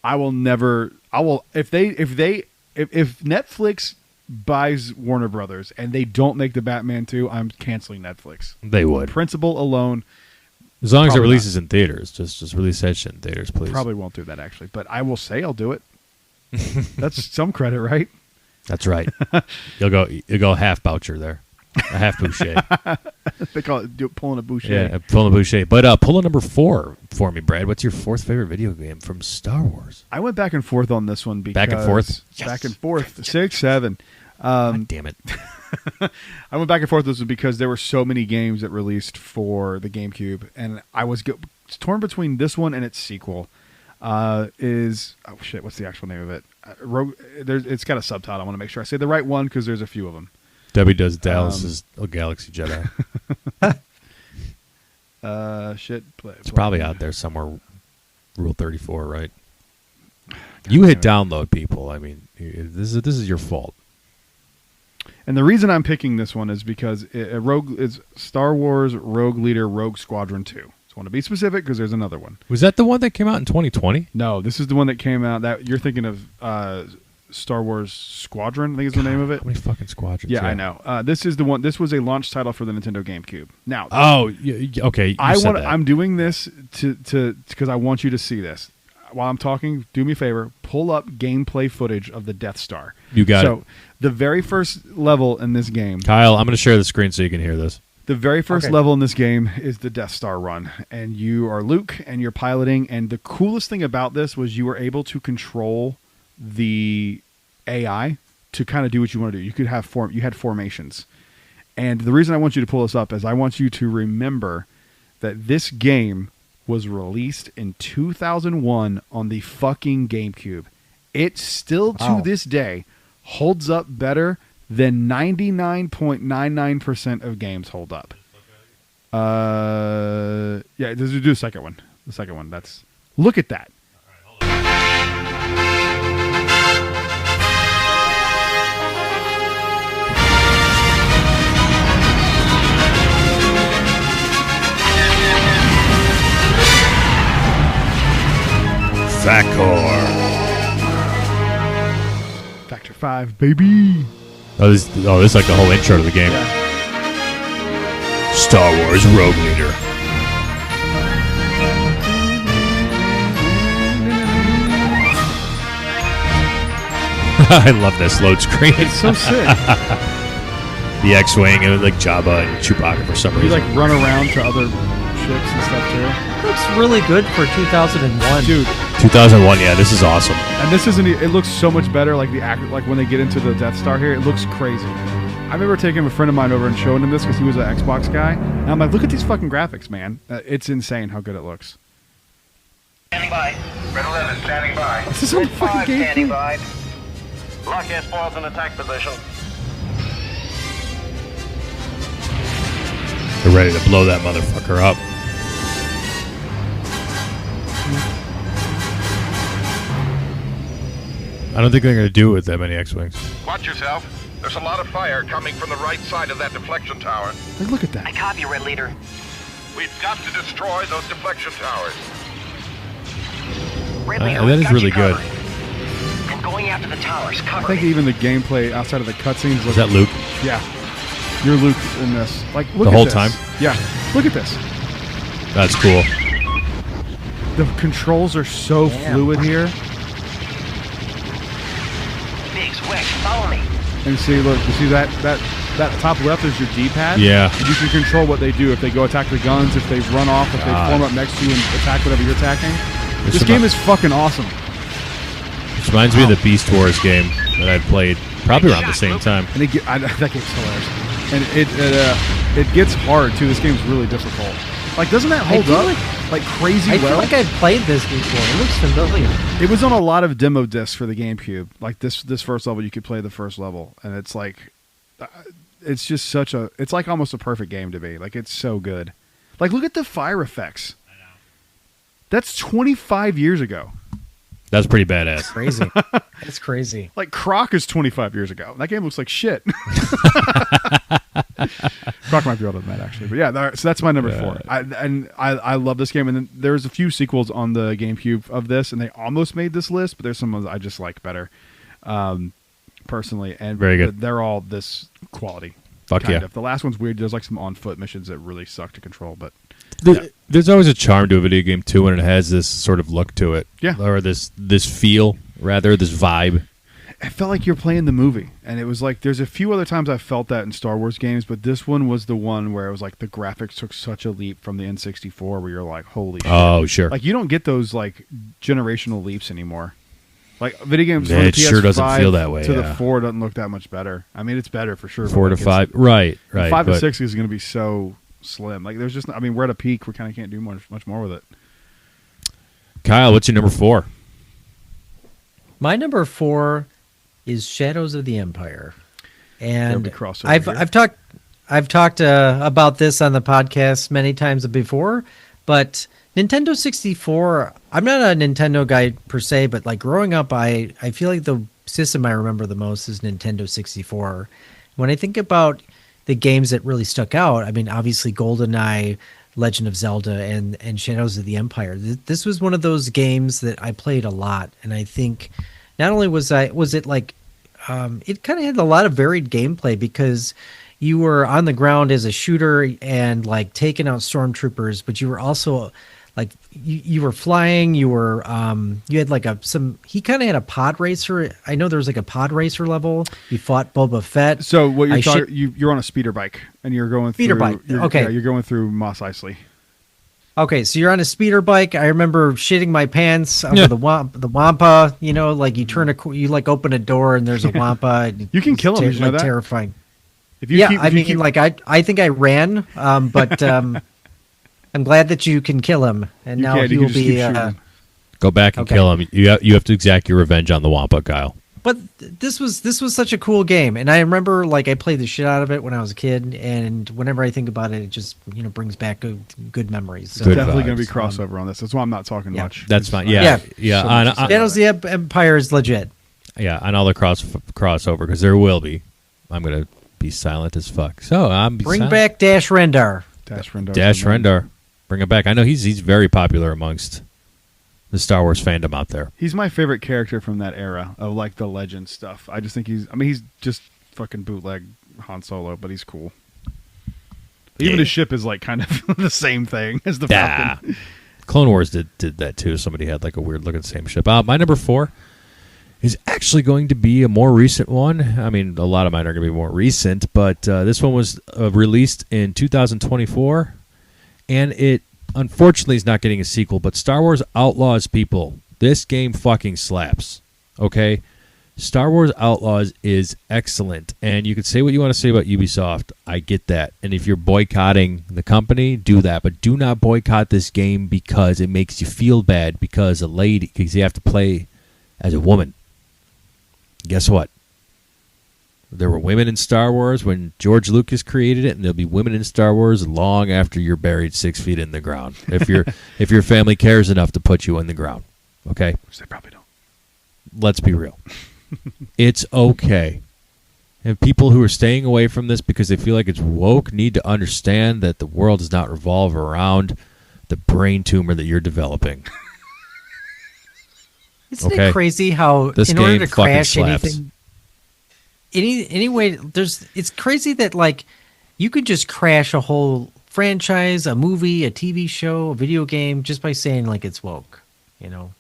[SPEAKER 3] I will never. I will if Netflix buys Warner Brothers and they don't make the Batman 2, I'm canceling Netflix.
[SPEAKER 2] They would.
[SPEAKER 3] Principle alone.
[SPEAKER 2] As long as it
[SPEAKER 3] Probably
[SPEAKER 2] releases in theaters. Just release that shit in theaters, please.
[SPEAKER 3] Probably won't do that actually, but I will say I'll do it. That's some credit, right?
[SPEAKER 2] That's right. You'll go half Boucher there. A half Boucher.
[SPEAKER 3] They call it pulling a Boucher.
[SPEAKER 2] Yeah, pulling a Boucher. But pull a number 4 for me, Brad. What's your 4th favorite video game from Star Wars?
[SPEAKER 3] I went back and forth on this one because
[SPEAKER 2] Back and forth?
[SPEAKER 3] back and forth, 6, 7.
[SPEAKER 2] God damn it.
[SPEAKER 3] I went back and forth with this one because there were so many games that released for the GameCube, and I was torn between this one and its sequel. What's the actual name of it? Rogue. It's got a subtitle. I want to make sure I say the right one because there's a few of them.
[SPEAKER 2] Debbie does Dallas's Galaxy Jedi. It's probably out there somewhere. Rule 34, right? You hit download, people. I mean, this is your fault.
[SPEAKER 3] And the reason I'm picking this one is because it's Star Wars Rogue Leader Rogue Squadron 2. I want to be specific because there's another one.
[SPEAKER 2] Was that the one that came out in 2020?
[SPEAKER 3] No, this is the one that came out. That you're thinking of Star Wars Squadron, I think is the name of it.
[SPEAKER 2] How many fucking squadrons?
[SPEAKER 3] Yeah, I know. This is the one. This was a launch title for the Nintendo GameCube. Now,
[SPEAKER 2] okay.
[SPEAKER 3] I'm doing this to because I want you to see this. While I'm talking, do me a favor. Pull up gameplay footage of the Death Star.
[SPEAKER 2] You got it.
[SPEAKER 3] So the very first level in this game.
[SPEAKER 2] Kyle, I'm going to share the screen so you can hear this.
[SPEAKER 3] The very first level in this game is the Death Star run, and you are Luke, and you're piloting. And the coolest thing about this was you were able to control the AI to kind of do what you want to do. You could have you had formations, and the reason I want you to pull this up is I want you to remember that this game was released in 2001 on the fucking GameCube. It still to this day holds up better than 99.99% of games hold up. Yeah, do the second one. The second one. Look at that.
[SPEAKER 2] Facor.
[SPEAKER 3] Factor 5, baby.
[SPEAKER 2] This is like the whole intro to the game.
[SPEAKER 3] Yeah.
[SPEAKER 2] Star Wars Rogue Leader. I love this load screen.
[SPEAKER 3] It's so sick.
[SPEAKER 2] The X-Wing, it was like Jabba and Chewbacca for some
[SPEAKER 3] You
[SPEAKER 2] reason.
[SPEAKER 3] like run around to other ships and stuff too.
[SPEAKER 4] Looks really good for 2001.
[SPEAKER 3] Dude,
[SPEAKER 2] 2001, yeah, this is awesome.
[SPEAKER 3] and this isn't. It looks so much better. Like like when they get into the Death Star here, it looks crazy. I remember taking a friend of mine over and showing him this because he was an Xbox guy, and I'm like, "Look at these fucking graphics, man! It's insane how good it looks."
[SPEAKER 5] Standing by. Red 11 standing by.
[SPEAKER 3] This is on
[SPEAKER 5] Red 5
[SPEAKER 3] fucking
[SPEAKER 5] standing
[SPEAKER 3] GameCube.
[SPEAKER 5] by. Lock S4's in attack position.
[SPEAKER 2] They're ready to blow that motherfucker up. I don't think they're going to do it with that many X-Wings.
[SPEAKER 6] Watch yourself. There's a lot of fire coming from the right side of that deflection tower.
[SPEAKER 3] Like, look at
[SPEAKER 5] I
[SPEAKER 3] that.
[SPEAKER 5] copy, Red Leader.
[SPEAKER 6] We've got to destroy those deflection towers.
[SPEAKER 5] Red Leader,
[SPEAKER 2] that
[SPEAKER 5] we've
[SPEAKER 2] is
[SPEAKER 5] got
[SPEAKER 2] really
[SPEAKER 5] you
[SPEAKER 2] good.
[SPEAKER 5] covered. I'm going after the towers.
[SPEAKER 3] I
[SPEAKER 5] Cover
[SPEAKER 3] think
[SPEAKER 5] me.
[SPEAKER 3] even the gameplay outside of the cutscenes.
[SPEAKER 2] Is that Luke?
[SPEAKER 3] Yeah. You're Luke in this. Like, look
[SPEAKER 2] The
[SPEAKER 3] at
[SPEAKER 2] whole
[SPEAKER 3] this.
[SPEAKER 2] time?
[SPEAKER 3] Yeah. Look at this.
[SPEAKER 2] That's cool.
[SPEAKER 3] The controls are so fluid here.
[SPEAKER 5] Biggs, Wick, follow me.
[SPEAKER 3] And see, look, you see that top left is your D-pad?
[SPEAKER 2] Yeah.
[SPEAKER 3] And you can control what they do. If they go attack the guns, if they run off, if they form up next to you and attack whatever you're attacking. This game is fucking awesome.
[SPEAKER 2] Which reminds me of the Beast Wars game that I played probably around the same time.
[SPEAKER 3] And that game's hilarious. And it gets hard, too. This game's really difficult. Like, doesn't that hold
[SPEAKER 4] feel
[SPEAKER 3] up? Like crazy
[SPEAKER 4] I
[SPEAKER 3] well?
[SPEAKER 4] feel like I've played this before. It looks familiar.
[SPEAKER 3] It was on a lot of demo discs for the GameCube. Like this first level, you could play the first level, and it's like, it's just such a. It's like almost a perfect game to me. Like it's so good. Like look at the fire effects. I know. That's 25 years ago.
[SPEAKER 2] That's pretty badass.
[SPEAKER 4] Crazy. That's crazy.
[SPEAKER 3] Like Croc is 25 years ago. That game looks like shit. Croc might be older than that actually, but yeah. So that's my number 4. I love this game, and then there's a few sequels on the GameCube of this, and they almost made this list, but there's some ones I just like better, personally. And
[SPEAKER 2] Very good.
[SPEAKER 3] They're all this quality.
[SPEAKER 2] Fuck
[SPEAKER 3] kind
[SPEAKER 2] yeah.
[SPEAKER 3] of. The last one's weird. There's like some on foot missions that really suck to control, but
[SPEAKER 2] There's always a charm to a video game too when it has this sort of look to it.
[SPEAKER 3] Yeah.
[SPEAKER 2] Or this feel, rather, this vibe.
[SPEAKER 3] it felt like you're playing the movie. And it was like, there's a few other times I felt that in Star Wars games, but this one was the one where it was like the graphics took such a leap from the N64 where you're like, holy shit.
[SPEAKER 2] Oh, sure.
[SPEAKER 3] Like, you don't get those like generational leaps anymore. Like video games,
[SPEAKER 2] Yeah,
[SPEAKER 3] from the
[SPEAKER 2] it sure doesn't
[SPEAKER 3] PS5
[SPEAKER 2] feel that way,
[SPEAKER 3] to
[SPEAKER 2] yeah.
[SPEAKER 3] the 4 doesn't look that much better. I mean, it's better for sure.
[SPEAKER 2] 4
[SPEAKER 3] but
[SPEAKER 2] to
[SPEAKER 3] like
[SPEAKER 2] 5, right.
[SPEAKER 3] 5 to
[SPEAKER 2] but
[SPEAKER 3] 6 is going to be so slim. Like, there's just, I mean, we're at a peak. We kind of can't do much more with it.
[SPEAKER 2] Kyle, what's your number 4?
[SPEAKER 4] My number 4 is Shadows of the Empire, and
[SPEAKER 3] There'll be crossover here.
[SPEAKER 4] I've talked about this on the podcast many times before, but Nintendo 64. I'm not a Nintendo guy per se, but like growing up, I feel like the system I remember the most is Nintendo 64. When I think about the games that really stuck out, I mean, obviously GoldenEye, Legend of Zelda, and Shadows of the Empire. This was one of those games that I played a lot, and I think not only was it like it kind of had a lot of varied gameplay because you were on the ground as a shooter and like taking out stormtroopers, but you were also like you were flying. You were you had like he kind of had a pod racer. I know there was like a pod racer level. You fought Boba Fett.
[SPEAKER 3] So what you're talking, you're on a speeder bike and you're going through
[SPEAKER 4] Speeder bike. Okay.
[SPEAKER 3] Yeah, you're going through Mos Eisley.
[SPEAKER 4] Okay, so you're on a speeder bike. I remember shitting my pants over the Wampa. You know, like you you like open a door and there's a Wampa. And
[SPEAKER 3] You can kill him. Did you know that?
[SPEAKER 4] Terrifying.
[SPEAKER 3] If you keep,
[SPEAKER 4] I think I ran, but I'm glad that you can kill him, and
[SPEAKER 3] You
[SPEAKER 4] now
[SPEAKER 3] can,
[SPEAKER 4] he
[SPEAKER 3] you
[SPEAKER 4] will
[SPEAKER 3] can just
[SPEAKER 4] be.
[SPEAKER 3] keep shooting.
[SPEAKER 2] Go back and
[SPEAKER 4] Okay.
[SPEAKER 2] kill him. You have to exact your revenge on the Wampa, Kyle.
[SPEAKER 4] But this was such a cool game, and I remember like I played the shit out of it when I was a kid, and whenever I think about it, it just brings back good memories. So,
[SPEAKER 2] Good
[SPEAKER 3] definitely
[SPEAKER 2] vibes.
[SPEAKER 3] going to be crossover on this. That's why I'm not talking much.
[SPEAKER 2] That's
[SPEAKER 3] It's
[SPEAKER 2] fine.
[SPEAKER 3] fine.
[SPEAKER 2] Yeah,
[SPEAKER 4] Yeah.
[SPEAKER 3] So
[SPEAKER 2] on,
[SPEAKER 3] much to say.
[SPEAKER 4] Shadows of the Empire is legit.
[SPEAKER 2] yeah, on all the crossover because there will be. I'm gonna be silent as fuck. So I'm
[SPEAKER 4] Bring back Dash Rendar.
[SPEAKER 3] Dash Rendar.
[SPEAKER 2] Dash Rendar. Bring him back. I know he's very popular amongst the Star Wars fandom out there.
[SPEAKER 3] He's my favorite character from that era of like the legend stuff. I just think he's just fucking bootleg Han Solo, but he's cool. Even his ship is like kind of the same thing as the
[SPEAKER 2] Yeah.
[SPEAKER 3] Falcon.
[SPEAKER 2] Clone Wars did that too. Somebody had like a weird looking same ship. My number 4 is actually going to be a more recent one. I mean, a lot of mine are going to be more recent, but this one was released in 2024, and it unfortunately is not getting a sequel. But Star Wars Outlaws, people, this game fucking slaps. Okay, Star Wars Outlaws is excellent, and you can say what you want to say about Ubisoft. I get that, and if you're boycotting the company, do that, but do not boycott this game because it makes you feel bad because you have to play as a woman. Guess what? There were women in Star Wars when George Lucas created it, and there'll be women in Star Wars long after you're buried 6 feet in the ground. If your family cares enough to put you in the ground, okay?
[SPEAKER 3] Which they probably don't.
[SPEAKER 2] let's be real. It's okay. And people who are staying away from this because they feel like it's woke need to understand that the world does not revolve around the brain tumor that you're developing.
[SPEAKER 4] Isn't it crazy how
[SPEAKER 2] This
[SPEAKER 4] in order
[SPEAKER 2] game
[SPEAKER 4] to
[SPEAKER 2] fucking
[SPEAKER 4] crash
[SPEAKER 2] slaps.
[SPEAKER 4] anything, anyway, it's crazy that like you could just crash a whole franchise, a movie, a TV show, a video game just by saying like it's woke, you know.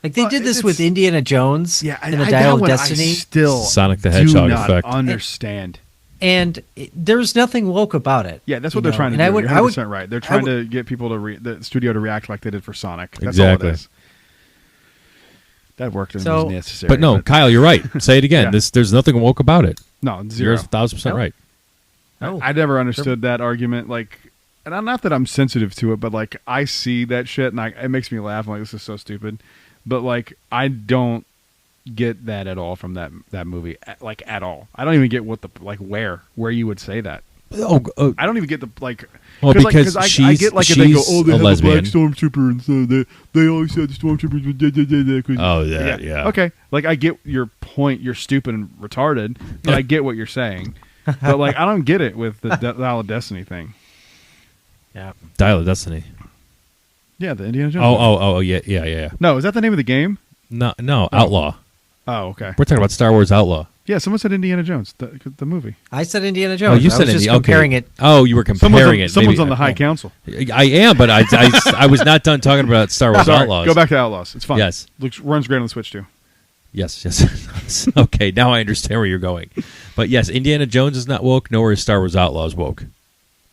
[SPEAKER 4] Like they did this with Indiana Jones and the Dial of Destiny.
[SPEAKER 3] I still
[SPEAKER 2] Sonic the Hedgehog
[SPEAKER 3] do not
[SPEAKER 2] effect.
[SPEAKER 3] understand.
[SPEAKER 4] And there's nothing woke about it.
[SPEAKER 3] Yeah, that's what they're trying to do.
[SPEAKER 4] And
[SPEAKER 3] You're 100% right. They're trying to get people to the studio to react like they did for Sonic. That's
[SPEAKER 2] Exactly.
[SPEAKER 3] all it is. That worked and
[SPEAKER 4] So-
[SPEAKER 3] was necessary.
[SPEAKER 2] But no, Kyle, you're right. Say it again.
[SPEAKER 3] Yeah.
[SPEAKER 2] There's nothing woke about it.
[SPEAKER 3] No,
[SPEAKER 2] You're
[SPEAKER 3] zero.
[SPEAKER 2] 1,000% right.
[SPEAKER 4] No.
[SPEAKER 3] I never understood that argument. Like, and I'm not that I'm sensitive to it, but like I see that shit and it makes me laugh. I'm like, this is so stupid. But like, I don't get that at all from that movie. Like at all. I don't even get what where you would say that.
[SPEAKER 2] Oh,
[SPEAKER 3] I don't even get the like.
[SPEAKER 2] Well, because
[SPEAKER 3] I
[SPEAKER 2] she's-
[SPEAKER 3] get like if they go,
[SPEAKER 2] she's
[SPEAKER 3] oh, they
[SPEAKER 2] a
[SPEAKER 3] have
[SPEAKER 2] lesbian.
[SPEAKER 3] a black stormtrooper, and so they always said the stormtroopers were dead.
[SPEAKER 2] Oh, that, yeah.
[SPEAKER 3] Okay, like I get your point. You're stupid and retarded, but I get what you're saying. But like, I don't get it with the Dial of Destiny thing.
[SPEAKER 4] Yeah.
[SPEAKER 2] Dial of Destiny.
[SPEAKER 3] Yeah, the Indiana Jones.
[SPEAKER 2] Oh, yeah.
[SPEAKER 3] No, is that the name of the game?
[SPEAKER 2] No, Outlaw.
[SPEAKER 3] Oh, okay.
[SPEAKER 2] We're talking about Star Wars Outlaw.
[SPEAKER 3] Yeah, someone said Indiana Jones, the movie.
[SPEAKER 4] I said Indiana Jones.
[SPEAKER 2] Oh, you
[SPEAKER 4] I
[SPEAKER 2] said
[SPEAKER 4] was just
[SPEAKER 2] Indiana.
[SPEAKER 4] comparing it.
[SPEAKER 2] Oh, you were comparing it.
[SPEAKER 3] Someone's
[SPEAKER 2] Maybe-
[SPEAKER 3] on the High Council.
[SPEAKER 2] I am, but I was not done talking about Star Wars
[SPEAKER 3] Sorry,
[SPEAKER 2] Outlaws.
[SPEAKER 3] go back to Outlaws. It's fun.
[SPEAKER 2] Yes.
[SPEAKER 3] Runs great on the Switch too.
[SPEAKER 2] Yes. Okay, now I understand where you're going. But yes, Indiana Jones is not woke, nor is Star Wars Outlaws woke.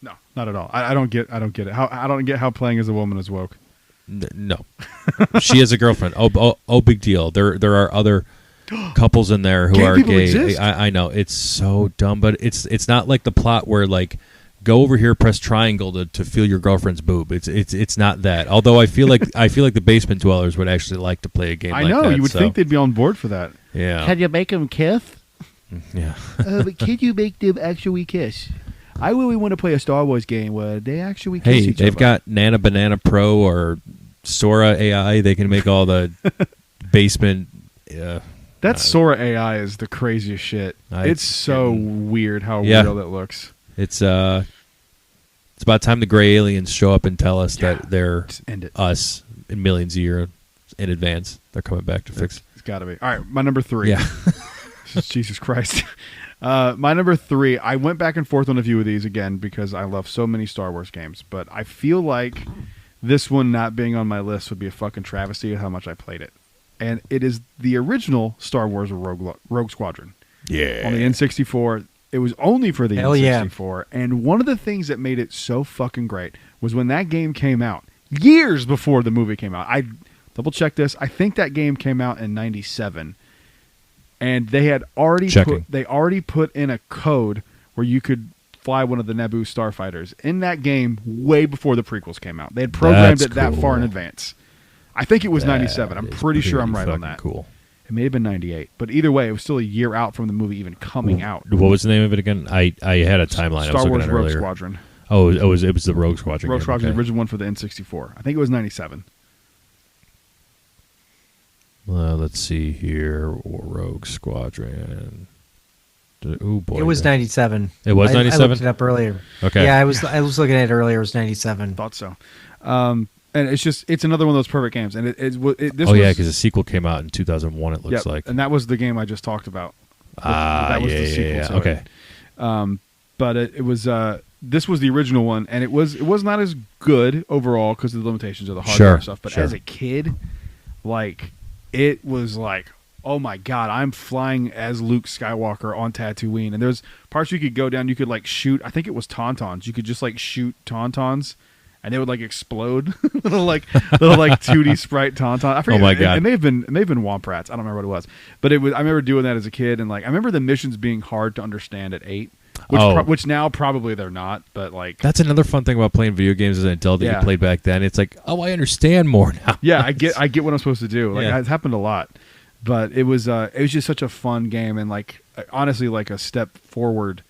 [SPEAKER 3] No, not at all. I don't get it. I don't get how playing as a woman is woke.
[SPEAKER 2] No. She has a girlfriend. Oh, big deal. There are other couples in there who
[SPEAKER 3] Gay
[SPEAKER 2] are
[SPEAKER 3] people
[SPEAKER 2] gay.
[SPEAKER 3] exist?
[SPEAKER 2] I know. It's so dumb, but it's not like the plot where like go over here, press triangle to feel your girlfriend's boob. It's not that. Although I feel like the basement dwellers would actually like to play a game
[SPEAKER 3] I
[SPEAKER 2] like
[SPEAKER 3] know.
[SPEAKER 2] that.
[SPEAKER 3] You would
[SPEAKER 2] so,
[SPEAKER 3] think they'd be on board for that.
[SPEAKER 2] Yeah.
[SPEAKER 3] Can you make them kiss?
[SPEAKER 2] Yeah.
[SPEAKER 3] But can you make them actually kiss? I really want to play a Star Wars game where they actually kiss
[SPEAKER 2] Hey,
[SPEAKER 3] each
[SPEAKER 2] they've
[SPEAKER 3] other.
[SPEAKER 2] got Nana Banana Pro or Sora AI. They can make all the basement.
[SPEAKER 3] That Sora AI is the craziest shit. It's so weird how real it looks.
[SPEAKER 2] It's about time the gray aliens show up and tell us that they're
[SPEAKER 3] Just end it.
[SPEAKER 2] us in millions of years in advance. They're coming back to fix.
[SPEAKER 3] It's got to be. All right, my number 3.
[SPEAKER 2] Yeah.
[SPEAKER 3] Jesus Christ. My number 3, I went back and forth on a few of these again because I love so many Star Wars games, but I feel like this one not being on my list would be a fucking travesty of how much I played it. And it is the original Star Wars Rogue Squadron.
[SPEAKER 2] Yeah.
[SPEAKER 3] On the N64. It was only for the
[SPEAKER 4] Hell yeah.
[SPEAKER 3] N64. And one of the things that made it so fucking great was when that game came out, years before the movie came out. I double-checked this. I think that game came out in 97. And they had already put in a code where you could fly one of the Naboo starfighters in that game way before the prequels came out. They had programmed
[SPEAKER 2] That's
[SPEAKER 3] it that far in
[SPEAKER 2] cool.
[SPEAKER 3] advance. I think it was 97. I'm pretty sure I'm right on that.
[SPEAKER 2] Cool.
[SPEAKER 3] It may have been 98. But either way, it was still a year out from the movie even coming out.
[SPEAKER 2] What was the name of it again? I had a timeline. I
[SPEAKER 3] Star
[SPEAKER 2] was
[SPEAKER 3] Wars
[SPEAKER 2] looking at
[SPEAKER 3] Rogue
[SPEAKER 2] earlier.
[SPEAKER 3] Squadron.
[SPEAKER 2] Oh, it was the Rogue Squadron.
[SPEAKER 3] Rogue
[SPEAKER 2] game.
[SPEAKER 3] Squadron,
[SPEAKER 2] Okay.
[SPEAKER 3] the original one for the N64. I think it was 97.
[SPEAKER 2] Let's see here. Rogue Squadron. Oh boy,
[SPEAKER 4] It was 97.
[SPEAKER 2] It was
[SPEAKER 4] I
[SPEAKER 2] 97?
[SPEAKER 4] looked it up earlier.
[SPEAKER 2] Okay.
[SPEAKER 4] Yeah, I was looking at it earlier. It was 97.
[SPEAKER 3] Thought so. And it's another one of those perfect games. And this
[SPEAKER 2] because the sequel came out in 2001. It looks like.
[SPEAKER 3] and that was the game I just talked about.
[SPEAKER 2] That
[SPEAKER 3] was the sequel to
[SPEAKER 2] Okay.
[SPEAKER 3] it. But it was this was the original one, and it was not as good overall because of the limitations of the hardware
[SPEAKER 2] Sure,
[SPEAKER 3] and stuff. But
[SPEAKER 2] sure.
[SPEAKER 3] as a kid, like it was like, oh my god, I'm flying as Luke Skywalker on Tatooine, and there's parts you could go down. You could like shoot. I think it was tauntauns. You could just like shoot tauntauns, and they would like explode. little 2D sprite tauntaun. I forget.
[SPEAKER 2] Oh my God.
[SPEAKER 3] It may have been Womp Rats. I don't remember what it was, but it was. I remember doing that as a kid, and like I remember the missions being hard to understand at 8. Which now probably they're not, but like
[SPEAKER 2] That's another fun thing about playing video games as an adult that
[SPEAKER 3] Yeah.
[SPEAKER 2] you played back then. It's like, oh, I understand more now.
[SPEAKER 3] yeah, I get what I'm supposed to do. Like
[SPEAKER 2] Yeah.
[SPEAKER 3] it's happened a lot, but it was just such a fun game and like honestly like a step forward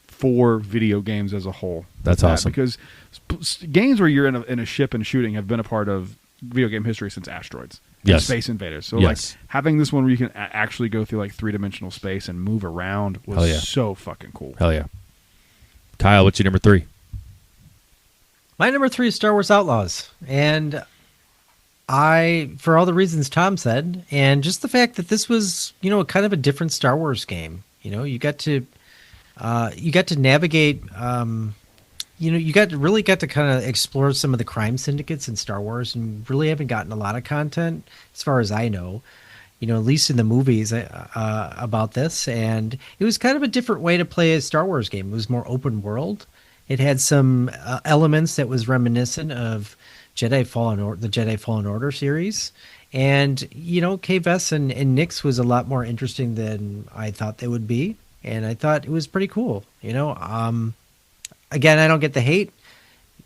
[SPEAKER 3] for video games as a whole.
[SPEAKER 2] That's awesome.
[SPEAKER 3] because games where you're in a ship and shooting have been a part of video game history since Asteroids.
[SPEAKER 2] Yes.
[SPEAKER 3] Space Invaders. So
[SPEAKER 2] Yes.
[SPEAKER 3] like having this one where you can actually go through like 3-dimensional space and move around was
[SPEAKER 2] Hell yeah.
[SPEAKER 3] so fucking cool.
[SPEAKER 2] Hell yeah. Kyle, what's your number 3?
[SPEAKER 4] My number 3 is Star Wars Outlaws, and for all the reasons Tom said, and just the fact that this was, kind of a different Star Wars game. You got to navigate. You really got to kind of explore some of the crime syndicates in Star Wars, and really haven't gotten a lot of content, as far as I know. At least in the movies about this, and it was kind of a different way to play a Star Wars game. It was more open world. It had some elements that was reminiscent of the Jedi Fallen Order series. And, Kay Vess and Nyx was a lot more interesting than I thought they would be. And I thought it was pretty cool. Again, I don't get the hate.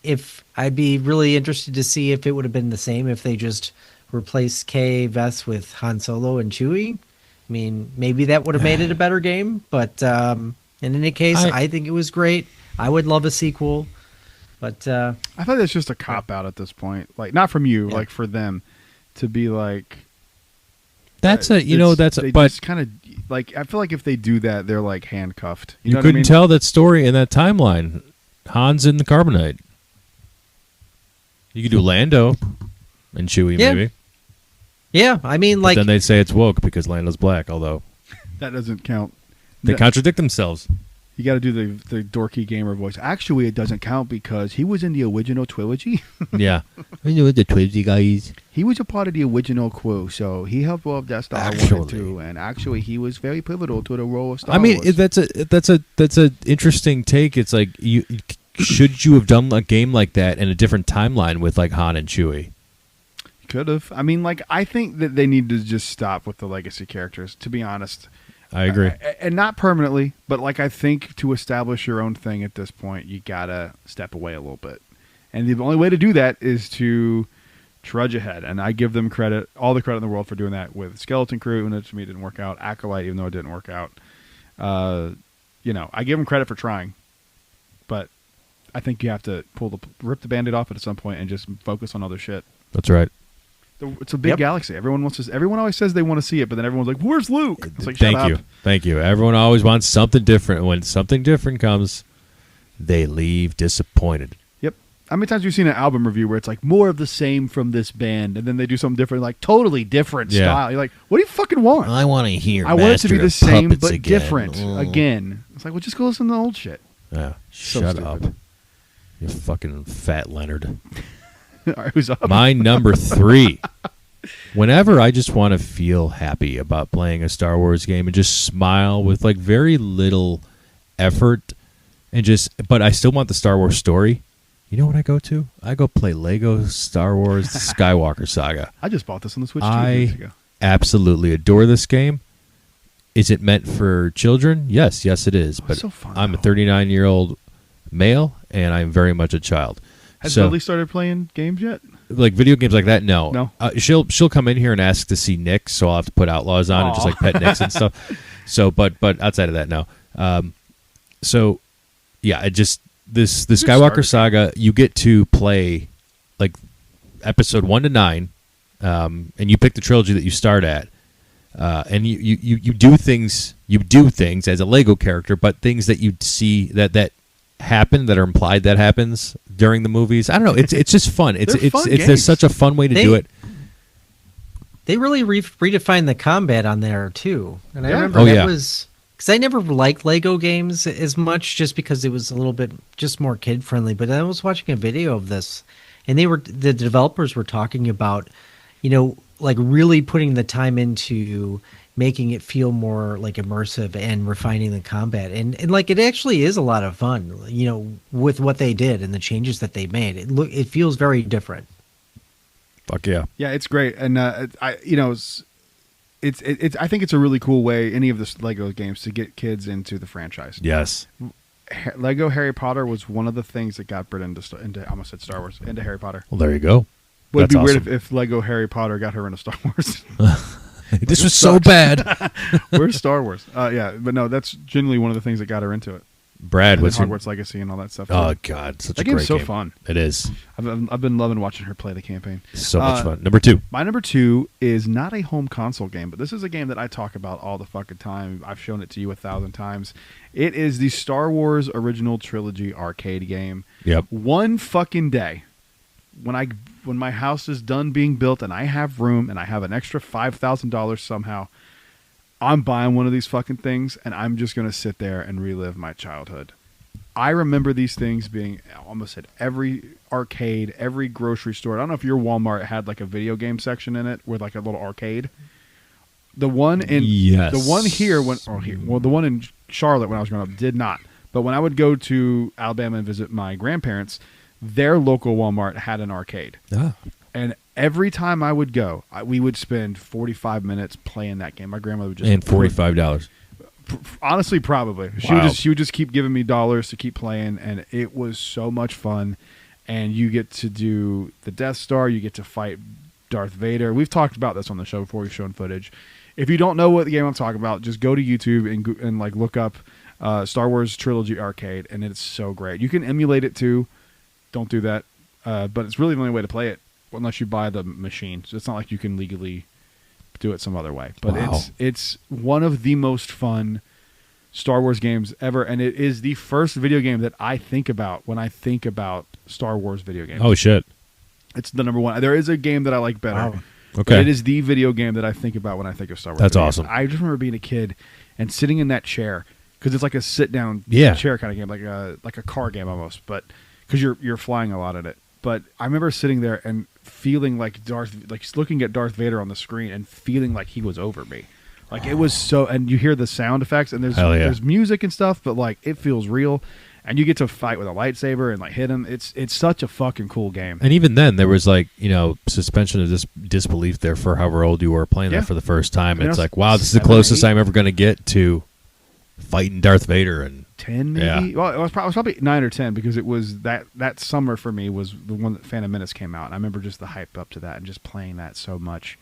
[SPEAKER 4] If I'd be really interested to see if it would have been the same if they just replaced Kay Vess with Han Solo and Chewie. I mean, maybe that would have made it a better game. But in any case, I think it was great. I would love a sequel, but
[SPEAKER 3] I thought that's just a cop out at this point. Like, not from you, like for them to be like.
[SPEAKER 2] That's
[SPEAKER 3] but
[SPEAKER 2] just
[SPEAKER 3] kind of like, I feel like if they do that, they're like handcuffed.
[SPEAKER 2] You
[SPEAKER 3] know what
[SPEAKER 2] couldn't
[SPEAKER 3] I mean?
[SPEAKER 2] tell that story in that timeline. Han's in the carbonite. You could do Lando and Chewie, maybe.
[SPEAKER 4] Yeah, I mean,
[SPEAKER 2] But then they'd say it's woke because Lando's black, although
[SPEAKER 3] That doesn't count.
[SPEAKER 2] they contradict themselves.
[SPEAKER 3] You got to do the dorky gamer voice. Actually, it doesn't count because he was in the original trilogy.
[SPEAKER 2] Yeah. I know the Twizzy guys.
[SPEAKER 3] He was a part of the original crew, so he helped blow up Death Star 1 and 2, and actually he was very pivotal to the role of Star Wars.
[SPEAKER 2] That's a interesting take. It's like should you have done a game like that in a different timeline with like Han and Chewie?
[SPEAKER 3] Could have. I mean, like, I think that they need to just stop with the legacy characters, to be honest.
[SPEAKER 2] I agree.
[SPEAKER 3] And not permanently, but like I think to establish your own thing at this point, you gotta step away a little bit. And the only way to do that is to trudge ahead. And I give them credit, all the credit in the world for doing that with Skeleton Crew, even though to me it didn't work out. Acolyte, even though it didn't work out. I give them credit for trying, but I think you have to rip the Band-Aid off it at some point and just focus on other shit.
[SPEAKER 2] That's right.
[SPEAKER 3] It's a big galaxy. Everyone always says they want to see it, but then everyone's like, "Where's Luke?" It's like, shut up.
[SPEAKER 2] Thank you. Everyone always wants something different. When something different comes, they leave disappointed.
[SPEAKER 3] Yep. How many times have you seen an album review where it's like more of the same from this band, and then they do something different, like totally different style? You're like, what do you fucking want?
[SPEAKER 2] I want to hear.
[SPEAKER 3] I want it to be the same but
[SPEAKER 2] again.
[SPEAKER 3] different again. It's like, well, just go listen to the old shit.
[SPEAKER 2] Yeah.
[SPEAKER 3] So
[SPEAKER 2] Shut
[SPEAKER 3] stupid.
[SPEAKER 2] up. You fucking fat Leonard.
[SPEAKER 3] All right, who's up?
[SPEAKER 2] My number 3. Whenever I just want to feel happy about playing a Star Wars game and just smile with like very little effort but I still want the Star Wars story. You know what I go to? I go play Lego Star Wars Skywalker Saga.
[SPEAKER 3] I just bought this on the Switch 2 weeks ago.
[SPEAKER 2] Absolutely adore this game. Is it meant for children? Yes, it is. But
[SPEAKER 3] so fun,
[SPEAKER 2] I'm a
[SPEAKER 3] though.
[SPEAKER 2] 39-year-old male, and I'm very much a child.
[SPEAKER 3] Has Lily started playing games yet?
[SPEAKER 2] Like video games like that? No.
[SPEAKER 3] No?
[SPEAKER 2] She'll come in here and ask to see Nick, so I'll have to put Outlaws on and just like pet Nicks and stuff. So, but outside of that, no. So, yeah, the Skywalker Saga, you get to play like episode 1 to 9, and you pick the trilogy that you start at, and you do things as a Lego character, but things that you see that happen that are implied that happens during the movies. I don't know. It's just fun. There's such a fun way to do it.
[SPEAKER 4] They really redefined the combat on there too, and I remember was because I never liked Lego games as much, just because it was a little bit just more kid friendly. But I was watching a video of this, and the developers were talking about, like really putting the time into making it feel more like immersive and refining the combat. And like, it actually is a lot of fun, with what they did and the changes that they made. It feels very different.
[SPEAKER 2] Fuck yeah.
[SPEAKER 3] Yeah, it's great. And I think it's a really cool way, any of the Lego games, to get kids into the franchise.
[SPEAKER 2] Yes.
[SPEAKER 3] Lego Harry Potter was one of the things that got Brit into I almost said Star Wars, into Harry Potter.
[SPEAKER 2] Well, there you go.
[SPEAKER 3] Would be
[SPEAKER 2] That's
[SPEAKER 3] weird
[SPEAKER 2] awesome.
[SPEAKER 3] if Lego Harry Potter got her into Star Wars.
[SPEAKER 2] This was so bad.
[SPEAKER 3] Where's Star Wars? Yeah, but no, that's generally one of the things that got her into it.
[SPEAKER 2] Brad,
[SPEAKER 3] and
[SPEAKER 2] what's your...
[SPEAKER 3] Hogwarts Legacy and all that stuff.
[SPEAKER 2] Oh God, such
[SPEAKER 3] that
[SPEAKER 2] a
[SPEAKER 3] game's
[SPEAKER 2] great
[SPEAKER 3] so
[SPEAKER 2] game.
[SPEAKER 3] fun.
[SPEAKER 2] It is
[SPEAKER 3] I've been loving watching her play the campaign.
[SPEAKER 2] so much fun. Number 2.
[SPEAKER 3] My number 2 is not a home console game, but this is a game that I talk about all the fucking time. I've shown it to you 1,000 times. It is the Star Wars Original Trilogy arcade game.
[SPEAKER 2] Yep.
[SPEAKER 3] One fucking day, when my house is done being built and I have room and I have an extra $5,000 somehow, I'm buying one of these fucking things and I'm just going to sit there and relive my childhood. I remember these things being almost at every arcade, every grocery store. I don't know if your Walmart had like a video game section in it with like a little arcade. The one in
[SPEAKER 2] Yes.
[SPEAKER 3] the one here the one in Charlotte when I was growing up did not. But when I would go to Alabama and visit my grandparents, their local Walmart had an arcade.
[SPEAKER 2] Ah.
[SPEAKER 3] And every time I would go, we would spend 45 minutes playing that game. My grandmother would just
[SPEAKER 2] And $45.
[SPEAKER 3] honestly, probably.
[SPEAKER 2] Wow.
[SPEAKER 3] She would just keep giving me dollars to keep playing, and it was so much fun. And you get to do the Death Star. You get to fight Darth Vader. We've talked about this on the show before. We've shown footage. If you don't know what the game I'm talking about, just go to YouTube and like look up Star Wars Trilogy Arcade, and it's so great. You can emulate it too. Don't do that, but it's really the only way to play it unless you buy the machine. So it's not like you can legally do it some other way. But
[SPEAKER 2] Wow.
[SPEAKER 3] it's one of the most fun Star Wars games ever, and it is the first video game that I think about when I think about Star Wars video games.
[SPEAKER 2] Oh shit.
[SPEAKER 3] It's the number one. There is a game that I like better.
[SPEAKER 4] Wow.
[SPEAKER 3] But
[SPEAKER 2] Okay.
[SPEAKER 3] it is the video game that I think about when I think of Star Wars.
[SPEAKER 2] That's
[SPEAKER 3] video games.
[SPEAKER 2] awesome.
[SPEAKER 3] I just remember being a kid and sitting in that chair because it's like a sit-down
[SPEAKER 2] Yeah.
[SPEAKER 3] chair kind of game, like a car game almost, but because you're flying a lot in it. But I remember sitting there and feeling like looking at Darth Vader on the screen and feeling like he was over me. Like it was so, and you hear the sound effects and
[SPEAKER 2] Hell yeah.
[SPEAKER 3] there's music and stuff, but like it feels real. And you get to fight with a lightsaber and like hit him. It's such a fucking cool game.
[SPEAKER 2] And even then, there was like, suspension of disbelief there for however old you were playing
[SPEAKER 3] Yeah.
[SPEAKER 2] that for the first time.
[SPEAKER 3] I mean,
[SPEAKER 2] It's
[SPEAKER 3] I was
[SPEAKER 2] like, wow, this is the
[SPEAKER 3] 7 or
[SPEAKER 2] closest
[SPEAKER 3] 8.
[SPEAKER 2] I'm ever going to get to fighting Darth Vader. And
[SPEAKER 3] 10 maybe.
[SPEAKER 2] Yeah.
[SPEAKER 3] Well, it was probably 9 or 10 because it was that summer for me was the one that Phantom Menace came out, and I remember just the hype up to that and just playing that so much.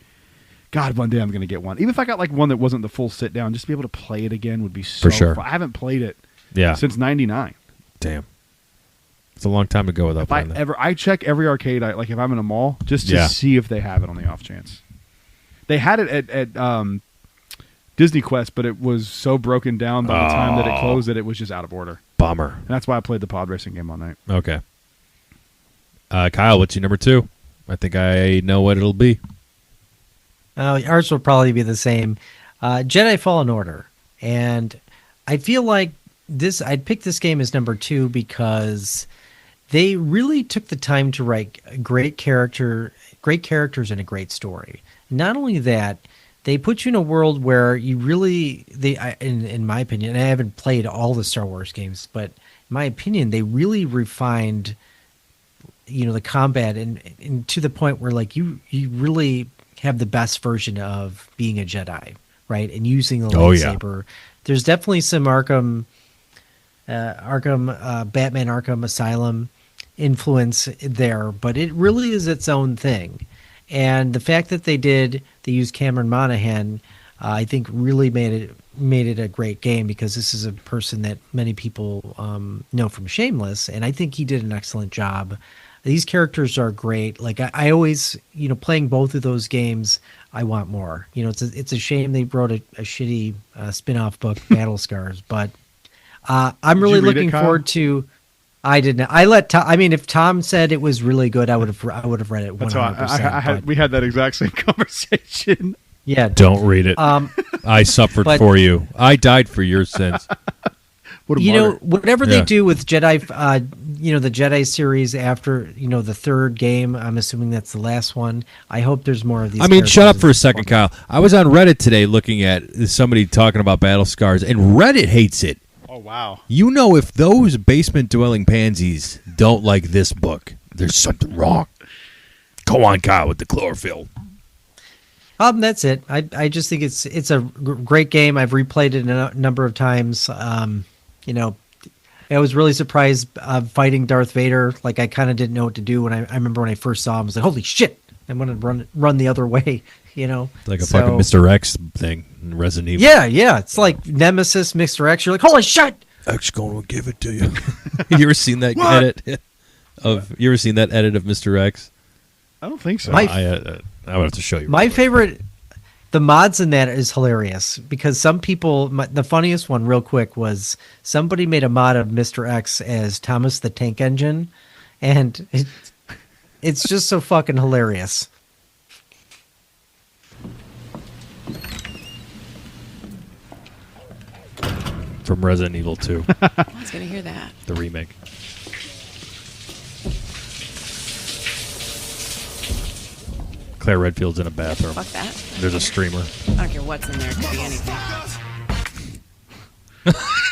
[SPEAKER 3] God, one day I'm going to get one. Even if I got like one that wasn't the full sit down, just to be able to play it again would be so
[SPEAKER 2] For sure.
[SPEAKER 3] fun. I haven't played it
[SPEAKER 2] yeah,
[SPEAKER 3] since '99.
[SPEAKER 2] damn, it's a long time to go without
[SPEAKER 3] If I
[SPEAKER 2] playing that.
[SPEAKER 3] I check every arcade, like if I'm in a mall, just to
[SPEAKER 2] Yeah.
[SPEAKER 3] see if they have it on the off chance. They had it at Disney Quest, but it was so broken down by the time that it closed that it was just out of order.
[SPEAKER 2] Bummer.
[SPEAKER 3] And that's why I played the pod racing game all night.
[SPEAKER 2] Okay. Kyle, what's your number 2? I think I know what it'll be.
[SPEAKER 4] Ours will probably be the same. Jedi Fallen Order. And I feel like I'd pick this game as number 2 because they really took the time to write great characters and a great story. Not only that, they put you in a world where you really, in my opinion, and I haven't played all the Star Wars games, but in my opinion, they really refined, the combat and to the point where like you really have the best version of being a Jedi, right? And using the lightsaber. There's definitely some Batman Arkham Asylum influence there, but it really is its own thing. And the fact that they used Cameron Monaghan, I think really made it a great game because this is a person that many people know from Shameless, and I think he did an excellent job. These characters are great. Like I always, playing both of those games, I want more. It's a shame they wrote a shitty spin-off book, Battle Scars, but I'm really
[SPEAKER 3] you read it,
[SPEAKER 4] looking
[SPEAKER 3] Kyle?
[SPEAKER 4] forward to. I didn't. I let Tom. I mean, if Tom said it was really good, I would have read it 100%.
[SPEAKER 3] That's why we had that exact same conversation.
[SPEAKER 4] Yeah.
[SPEAKER 2] Don't read it. I suffered
[SPEAKER 4] but-
[SPEAKER 2] for you. I died for your sins.
[SPEAKER 3] What a martyr.
[SPEAKER 4] Whatever
[SPEAKER 2] Yeah.
[SPEAKER 4] they do with Jedi, the Jedi series after, the third game, I'm assuming that's the last one. I hope there's more of these.
[SPEAKER 2] I mean, shut up
[SPEAKER 4] characters
[SPEAKER 2] for a
[SPEAKER 4] in
[SPEAKER 2] second,
[SPEAKER 4] format.
[SPEAKER 2] Kyle. I was on Reddit today looking at somebody talking about Battle Scars, and Reddit hates it.
[SPEAKER 3] Oh, wow.
[SPEAKER 2] If those basement-dwelling pansies don't like this book, there's something wrong. Go on, Kyle, with the chlorophyll.
[SPEAKER 4] That's it. I just think it's a great game. I've replayed it a number of times. I was really surprised fighting Darth Vader. Like I kind of didn't know what to do when I remember when I first saw him. I was like, holy shit! I'm gonna run the other way.
[SPEAKER 2] Like a fucking Mr. X thing in Resident Evil.
[SPEAKER 4] Yeah. It's like Nemesis, Mr. X. You're like, holy shit!
[SPEAKER 2] X gonna give it to you. You ever seen that edit of? You ever seen that edit of Mr. X?
[SPEAKER 3] I don't think so.
[SPEAKER 4] My-
[SPEAKER 2] I would have to show you.
[SPEAKER 4] My favorite, the mods in that is hilarious because some people, the funniest one real quick was somebody made a mod of Mr. X as Thomas the Tank Engine, and it's just so fucking hilarious.
[SPEAKER 2] From Resident Evil 2,
[SPEAKER 7] I was going to hear that.
[SPEAKER 2] the remake. Claire Redfield's in a bathroom.
[SPEAKER 7] Fuck that.
[SPEAKER 2] There's a streamer.
[SPEAKER 7] I don't care what's in there. It could be anything.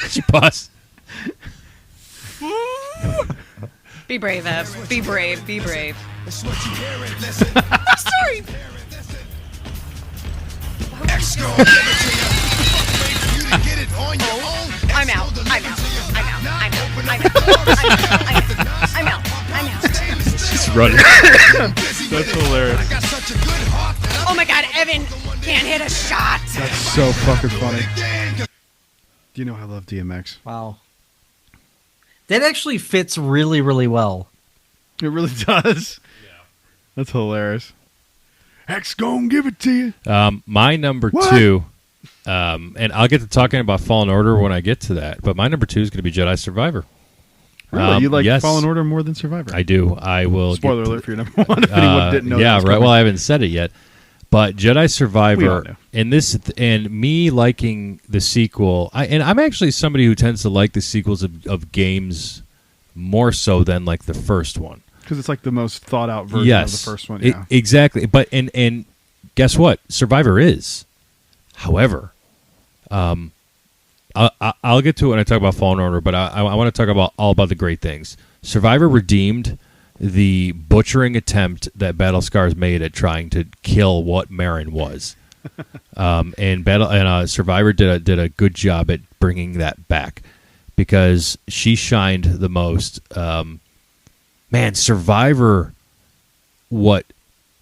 [SPEAKER 2] She paused.
[SPEAKER 7] Be brave, Ev. Be brave. Be brave. Sorry. I'm out.
[SPEAKER 2] She's running.
[SPEAKER 3] That's hilarious.
[SPEAKER 7] Oh my God, Evan can't hit a shot.
[SPEAKER 3] That's so fucking funny. Do you know I love DMX?
[SPEAKER 4] Wow. That actually fits really, really well.
[SPEAKER 3] It really does. Yeah. That's hilarious. X gonna give it to you.
[SPEAKER 2] My number
[SPEAKER 3] What?
[SPEAKER 2] 2, and I'll get to talking about Fallen Order when I get to that, but my number 2 is going to be Jedi Survivor.
[SPEAKER 3] Really? You like
[SPEAKER 2] yes.
[SPEAKER 3] Fallen Order more than Survivor?
[SPEAKER 2] I do. I will.
[SPEAKER 3] Spoiler alert for your number one if anyone didn't know.
[SPEAKER 2] Yeah,
[SPEAKER 3] that was
[SPEAKER 2] right.
[SPEAKER 3] coming.
[SPEAKER 2] Well, I haven't said it yet, but Jedi
[SPEAKER 3] We all
[SPEAKER 2] Survivor
[SPEAKER 3] know.
[SPEAKER 2] and me liking the sequel. I'm actually somebody who tends to like the sequels of games more so than like the first one.
[SPEAKER 3] Because it's like the most thought out version of the first one. Yeah.
[SPEAKER 2] Exactly. But and guess what? Survivor is. However, I'll get to it when I talk about Fallen Order, but I want to talk about all about the great things. Survivor redeemed the butchering attempt that Battlescars made at trying to kill what Marin was, and Survivor did a good job at bringing that back because she shined the most. Man, Survivor, what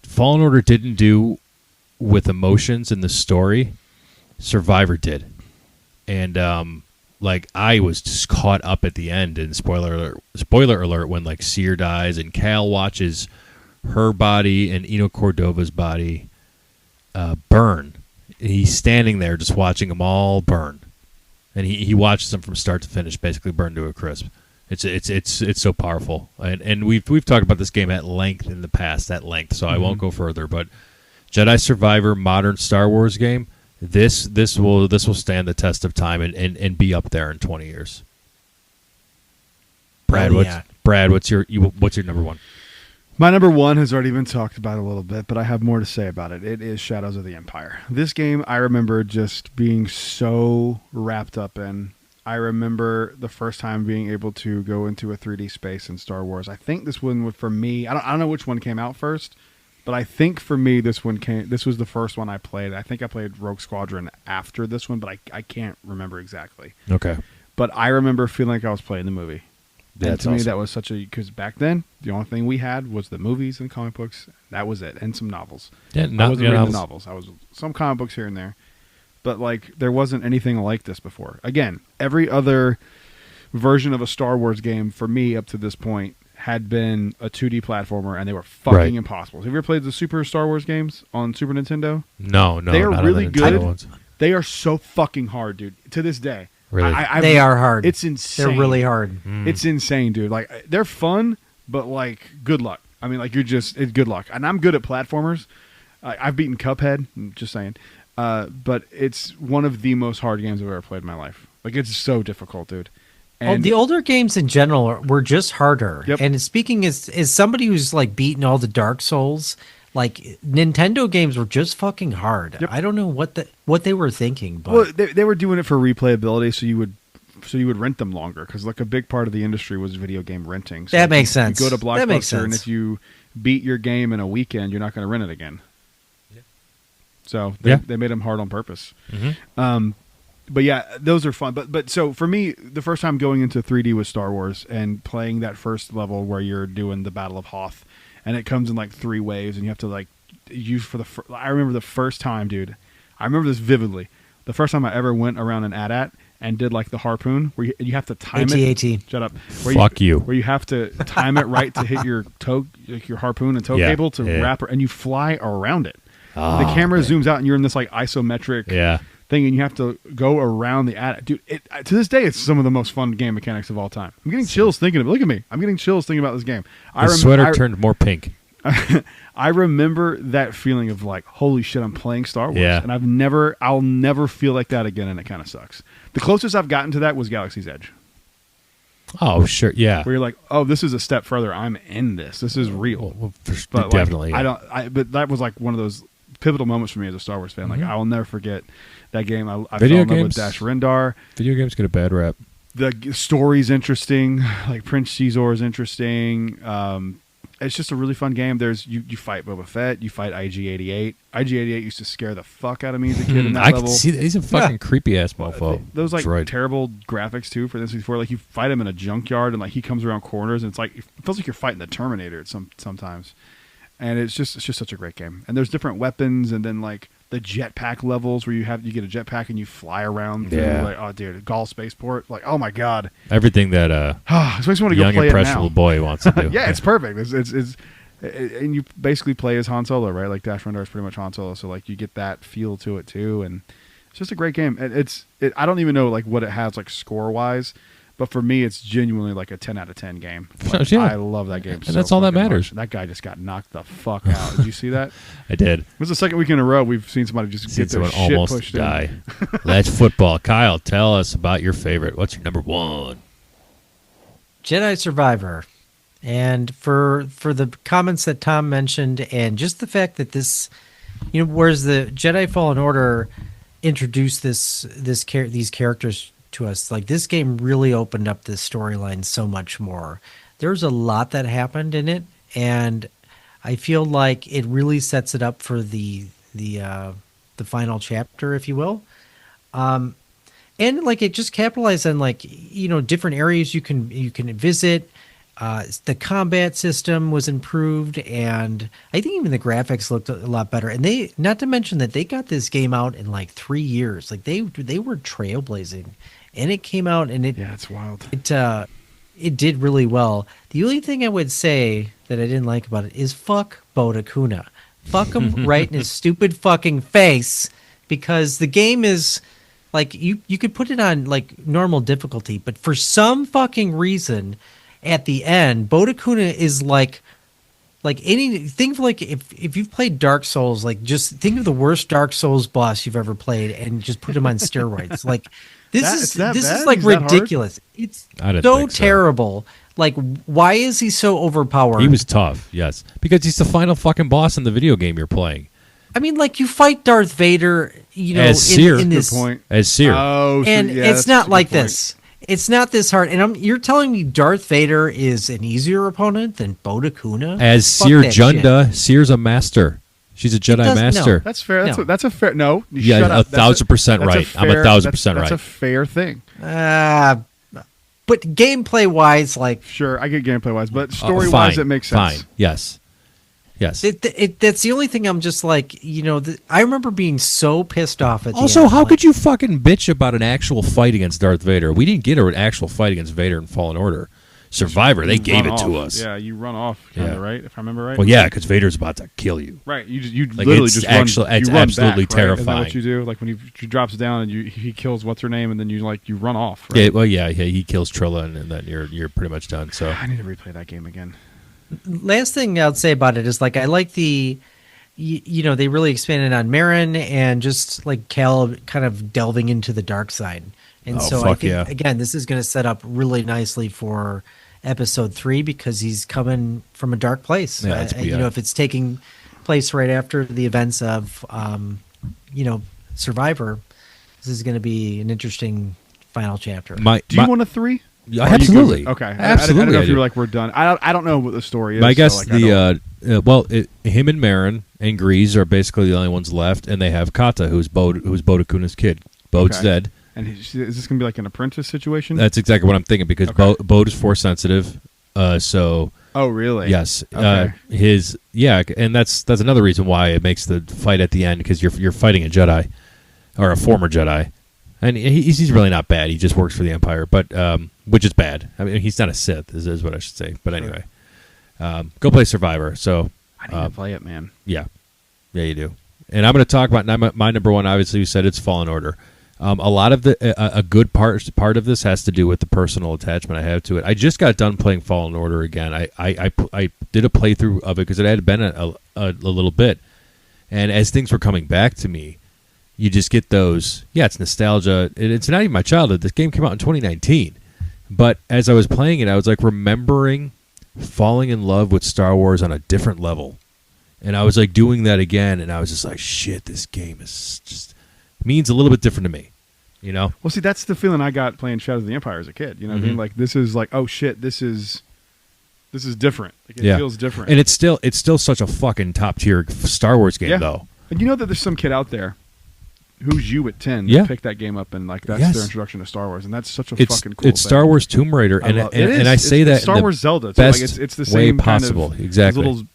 [SPEAKER 2] Fallen Order didn't do with emotions in the story, Survivor did. And like I was just caught up at the end, and spoiler alert, when like Seer dies and Cal watches her body and Eno Cordova's body burn. And he's standing there just watching them all burn, and he watches them from start to finish, basically burn to a crisp. It's so powerful, and we've talked about this game at length in the past, so I won't go further. But Jedi Survivor, modern Star Wars game. This will stand the test of time and be up there in 20 years. Brad, what's your number one?
[SPEAKER 3] My number one has already been talked about a little bit, but I have more to say about it. It is Shadows of the Empire. This game I remember just being so wrapped up in. I remember the first time being able to go into a 3D space in Star Wars. I think this one would, for me, I don't know which one came out first, but I think for me this was the first one I played. I think I played Rogue Squadron after this one, but I can't remember exactly.
[SPEAKER 2] Okay.
[SPEAKER 3] But I remember feeling like I was playing the movie. And
[SPEAKER 2] That's
[SPEAKER 3] to me,
[SPEAKER 2] awesome.
[SPEAKER 3] that was because back then, the only thing we had was the movies and comic books. That was it. And some novels.
[SPEAKER 2] Yeah,
[SPEAKER 3] I wasn't reading the novels. I was some comic books here and there. But like, there wasn't anything like this before. Again, every other version of a Star Wars game for me up to this point had been a 2D platformer, and they were fucking impossible. Have you ever played the Super Star Wars games on Super Nintendo?
[SPEAKER 2] No,
[SPEAKER 3] They are
[SPEAKER 2] not
[SPEAKER 3] really
[SPEAKER 2] on the Nintendo
[SPEAKER 3] good.
[SPEAKER 2] ones.
[SPEAKER 3] They are so fucking hard, dude. To this day.
[SPEAKER 2] Really?
[SPEAKER 4] They are hard.
[SPEAKER 3] It's insane.
[SPEAKER 4] They're really hard.
[SPEAKER 3] It's insane, dude. Like, they're fun, but like, good luck. I mean, like, it's good luck. And I'm good at platformers. I've beaten Cuphead. I'm just saying. But it's one of the most hard games I've ever played in my life. Like, it's so difficult, dude. And
[SPEAKER 4] The older games in general were just harder.
[SPEAKER 3] Yep.
[SPEAKER 4] And speaking as somebody who's like beaten all the Dark Souls, like Nintendo games were just fucking hard.
[SPEAKER 3] Yep.
[SPEAKER 4] I don't know what they were thinking, but
[SPEAKER 3] well, they were doing it for replayability, so you would rent them longer, because like a big part of the industry was video game renting. So
[SPEAKER 4] that
[SPEAKER 3] if
[SPEAKER 4] makes
[SPEAKER 3] you
[SPEAKER 4] sense.
[SPEAKER 3] go to
[SPEAKER 4] That makes
[SPEAKER 3] Blockbuster, and
[SPEAKER 4] sense.
[SPEAKER 3] if you beat your game in a weekend, you're not going to rent it again. So they made them hard on purpose. But yeah, those are fun. But so for me, the first time going into 3D was Star Wars and playing that first level where you're doing the Battle of Hoth, and it comes in like 3 waves, and you have to like use for I remember the first time, dude. I remember this vividly. The first time I ever went around an AT-AT and did like the harpoon where you have to time
[SPEAKER 4] AT-AT.
[SPEAKER 3] it. Shut up.
[SPEAKER 2] Fuck you.
[SPEAKER 3] Where you have to time it right to hit your toe, like your harpoon and toe
[SPEAKER 2] Yeah,
[SPEAKER 3] cable to
[SPEAKER 2] yeah.
[SPEAKER 3] wrap it, and you fly around it.
[SPEAKER 2] Oh,
[SPEAKER 3] the camera
[SPEAKER 2] man.
[SPEAKER 3] zooms out, and you're in this like isometric
[SPEAKER 2] Yeah.
[SPEAKER 3] thing, and you have to go around the attic. Dude, to this day, it's some of the most fun game mechanics of all time. I'm getting chills thinking of it. Look at me. I'm getting chills thinking about this game.
[SPEAKER 2] The sweater turned more pink.
[SPEAKER 3] I remember that feeling of like, holy shit, I'm playing Star Wars.
[SPEAKER 2] Yeah.
[SPEAKER 3] And I'll never feel like that again, and it kind of sucks. The closest I've gotten to that was Galaxy's Edge,
[SPEAKER 2] Oh, sure. Yeah.
[SPEAKER 3] where you're like, oh, this is a step further. I'm in this. This is real.
[SPEAKER 2] Well,
[SPEAKER 3] But like,
[SPEAKER 2] definitely.
[SPEAKER 3] but that was like one of those pivotal moments for me as a Star Wars fan. Like, I will never forget that game. I fell
[SPEAKER 2] Video
[SPEAKER 3] in love with
[SPEAKER 2] games-
[SPEAKER 3] Dash Rendar.
[SPEAKER 2] Video games get a bad rap.
[SPEAKER 3] The story's interesting. Like Prince Caesar is interesting. It's just a really fun game. There's you fight Boba Fett. You fight IG-88. IG-88 used to scare the fuck out of me as a kid in that
[SPEAKER 2] I
[SPEAKER 3] level.
[SPEAKER 2] can see that. He's a fucking creepy ass mofo.
[SPEAKER 3] Those like
[SPEAKER 2] Droid.
[SPEAKER 3] terrible graphics too for this before. Like you fight him in a junkyard and like he comes around corners and it's like it feels like you're fighting the Terminator sometimes. And it's just such a great game. And there's different weapons and then like the jetpack levels where you get a jetpack and you fly around through
[SPEAKER 2] Yeah.
[SPEAKER 3] like, oh dude, Gaul Spaceport. Like, oh my god.
[SPEAKER 2] Everything that
[SPEAKER 3] This makes me want to go
[SPEAKER 2] young
[SPEAKER 3] play it
[SPEAKER 2] impressionable
[SPEAKER 3] now.
[SPEAKER 2] boy wants to do.
[SPEAKER 3] Yeah, it's perfect. It's and you basically play as Han Solo, right? Like Dash Rendar is pretty much Han Solo, so like you get that feel to it too, and it's just a great game. I don't even know like what it has like score wise, but for me, it's genuinely like a 10 out of 10 game. Like,
[SPEAKER 2] Yeah.
[SPEAKER 3] I love that game,
[SPEAKER 2] And
[SPEAKER 3] so
[SPEAKER 2] that's all that
[SPEAKER 3] fucking
[SPEAKER 2] matters.
[SPEAKER 3] much. That guy just got knocked the fuck out. Did you see that?
[SPEAKER 2] I did.
[SPEAKER 3] It was the second week in a row we've seen somebody just
[SPEAKER 2] See
[SPEAKER 3] get their
[SPEAKER 2] someone
[SPEAKER 3] shit
[SPEAKER 2] almost
[SPEAKER 3] pushed
[SPEAKER 2] die.
[SPEAKER 3] in.
[SPEAKER 2] That's football. Kyle, tell us about your favorite. What's your number one?
[SPEAKER 4] Jedi Survivor. And for the comments that Tom mentioned, and just the fact that this, whereas the Jedi Fallen Order introduced these characters to us, like this game really opened up this storyline so much more. There's a lot that happened in it, and I feel like it really sets it up for the final chapter, if you will. And like it just capitalized on like different areas you can visit. The combat system was improved, and I think even the graphics looked a lot better. And they, not to mention that they got this game out in like 3 years. Like they were trailblazing, and it came out and
[SPEAKER 3] Yeah, it's wild.
[SPEAKER 4] it did really well. The only thing I would say that I didn't like about it is fuck Boda Kuna. Fuck him right in his stupid fucking face, because the game is like you could put it on like normal difficulty, but for some fucking reason at the end, Boda Kuna is like think of like if you've played Dark Souls, like just think of the worst Dark Souls boss you've ever played and just put him on steroids. Like this
[SPEAKER 3] bad?
[SPEAKER 4] is like
[SPEAKER 3] Is that hard?
[SPEAKER 4] ridiculous. It's
[SPEAKER 2] I didn't
[SPEAKER 4] so
[SPEAKER 2] think so.
[SPEAKER 4] terrible. Like, why is he so overpowered?
[SPEAKER 2] He was tough, yes. Because he's the final fucking boss in the video game you're playing.
[SPEAKER 4] I mean, like you fight Darth Vader,
[SPEAKER 2] As Seer.
[SPEAKER 4] in
[SPEAKER 3] Good
[SPEAKER 4] this,
[SPEAKER 3] point.
[SPEAKER 2] As Seer.
[SPEAKER 3] Oh, so
[SPEAKER 4] and
[SPEAKER 3] yeah,
[SPEAKER 4] it's
[SPEAKER 3] that's a
[SPEAKER 4] not
[SPEAKER 3] good
[SPEAKER 4] like
[SPEAKER 3] point.
[SPEAKER 4] this. It's not this hard. And you're telling me Darth Vader is an easier opponent than Boda Kuna?
[SPEAKER 2] As
[SPEAKER 4] Fuck
[SPEAKER 2] Seer
[SPEAKER 4] that shit.
[SPEAKER 2] Junda, Seer's a master. She's a Jedi
[SPEAKER 4] does- no.
[SPEAKER 2] master.
[SPEAKER 3] That's fair.
[SPEAKER 4] No.
[SPEAKER 3] That's a fair. No, you
[SPEAKER 2] Yeah,
[SPEAKER 3] shut up.
[SPEAKER 2] 1,000% right. I'm 1,000%
[SPEAKER 3] That's a
[SPEAKER 2] right.
[SPEAKER 3] fair thing.
[SPEAKER 4] But gameplay wise, like
[SPEAKER 3] Sure, I get gameplay wise, but
[SPEAKER 2] Oh,
[SPEAKER 3] story
[SPEAKER 2] fine,
[SPEAKER 3] wise, it makes sense.
[SPEAKER 2] Fine. Yes. Yes.
[SPEAKER 4] that's the only thing I'm just like, I remember being so pissed off at the
[SPEAKER 2] Also,
[SPEAKER 4] end.
[SPEAKER 2] how
[SPEAKER 4] Like,
[SPEAKER 2] could you fucking bitch about an actual fight against Darth Vader? We didn't get an actual fight against Vader in Fallen Order. Survivor, they
[SPEAKER 3] You
[SPEAKER 2] gave
[SPEAKER 3] run
[SPEAKER 2] it to
[SPEAKER 3] off.
[SPEAKER 2] us.
[SPEAKER 3] Yeah, you run off,
[SPEAKER 2] Yeah.
[SPEAKER 3] kinda, right? If I remember right.
[SPEAKER 2] Well, yeah, because Vader's about to kill you.
[SPEAKER 3] Right. You
[SPEAKER 2] Like,
[SPEAKER 3] literally
[SPEAKER 2] it's
[SPEAKER 3] just
[SPEAKER 2] actual-
[SPEAKER 3] run.
[SPEAKER 2] it's
[SPEAKER 3] You run
[SPEAKER 2] absolutely
[SPEAKER 3] back, right? Isn't that
[SPEAKER 2] terrifying.
[SPEAKER 3] what you do? Like when he drops down and he kills what's her name, and then you run off. Right?
[SPEAKER 2] Yeah, well, yeah, he kills Trilla, and then you're pretty much done. So
[SPEAKER 3] I need to replay that game again.
[SPEAKER 4] last thing I'd say about it is like I like the they really expanded on Marin and just like Cal kind of delving into the dark side. And
[SPEAKER 2] Oh,
[SPEAKER 4] so I
[SPEAKER 2] fuck
[SPEAKER 4] think
[SPEAKER 2] yeah.
[SPEAKER 4] again this is going to set up really nicely for episode 3 because he's coming from a dark place.
[SPEAKER 2] Yeah, that's- yeah.
[SPEAKER 4] If it's taking place right after the events of Survivor, this is going to be an interesting final chapter.
[SPEAKER 2] my
[SPEAKER 3] Do you want a 3?
[SPEAKER 2] Yeah,
[SPEAKER 3] Or are you good
[SPEAKER 2] absolutely.
[SPEAKER 3] with- Okay.
[SPEAKER 2] Absolutely,
[SPEAKER 3] I don't know
[SPEAKER 2] I
[SPEAKER 3] if you
[SPEAKER 2] do.
[SPEAKER 3] were like we're done. I don't know what the story is.
[SPEAKER 2] I guess
[SPEAKER 3] so, like, I don't-
[SPEAKER 2] him and Marin and Grease are basically the only ones left, and they have Kata, who's Boda Kuna's kid. Bode's
[SPEAKER 3] Okay.
[SPEAKER 2] dead.
[SPEAKER 3] And is this going to be like an apprentice situation?
[SPEAKER 2] That's exactly what I'm thinking because
[SPEAKER 3] Okay.
[SPEAKER 2] Bode is force sensitive. So
[SPEAKER 3] Oh, really?
[SPEAKER 2] yes,
[SPEAKER 3] Okay.
[SPEAKER 2] and that's another reason why it makes the fight at the end because you're fighting a Jedi or a former Jedi. And he's really not bad. He just works for the Empire, but which is bad. I mean, he's not a Sith, is what I should say. But anyway, go play Survivor. So
[SPEAKER 3] I need to play it, man.
[SPEAKER 2] yeah, you do. And I'm going to talk about my number one. Obviously, we said it's Fallen Order. A lot of a good part of this has to do with the personal attachment I have to it. I just got done playing Fallen Order again. I did a playthrough of it because it had been a little bit, and as things were coming back to me, you just get those. Yeah, it's nostalgia. It's not even my childhood. This game came out in 2019, but as I was playing it, I was like remembering falling in love with Star Wars on a different level, and I was like doing that again, and I was just like, shit, this game is just means a little bit different to me, you know?
[SPEAKER 3] Well, see, that's the feeling I got playing Shadows of the Empire as a kid. You know what I mean? Like, this is like, oh shit, this is different. Like, it feels different.
[SPEAKER 2] And it's still such a fucking top tier Star Wars game, though.
[SPEAKER 3] And you know that there's some kid out there who's you at 10
[SPEAKER 2] Yeah.
[SPEAKER 3] that picked that game up, and like that's their introduction to Star Wars, and that's such a fucking cool
[SPEAKER 2] It's
[SPEAKER 3] thing.
[SPEAKER 2] Star Wars Tomb Raider, and I say
[SPEAKER 3] it's
[SPEAKER 2] that
[SPEAKER 3] Star
[SPEAKER 2] in the
[SPEAKER 3] Wars Zelda too. Like,
[SPEAKER 2] best
[SPEAKER 3] it's the
[SPEAKER 2] way
[SPEAKER 3] same
[SPEAKER 2] possible.
[SPEAKER 3] kind of
[SPEAKER 2] Exactly.
[SPEAKER 3] little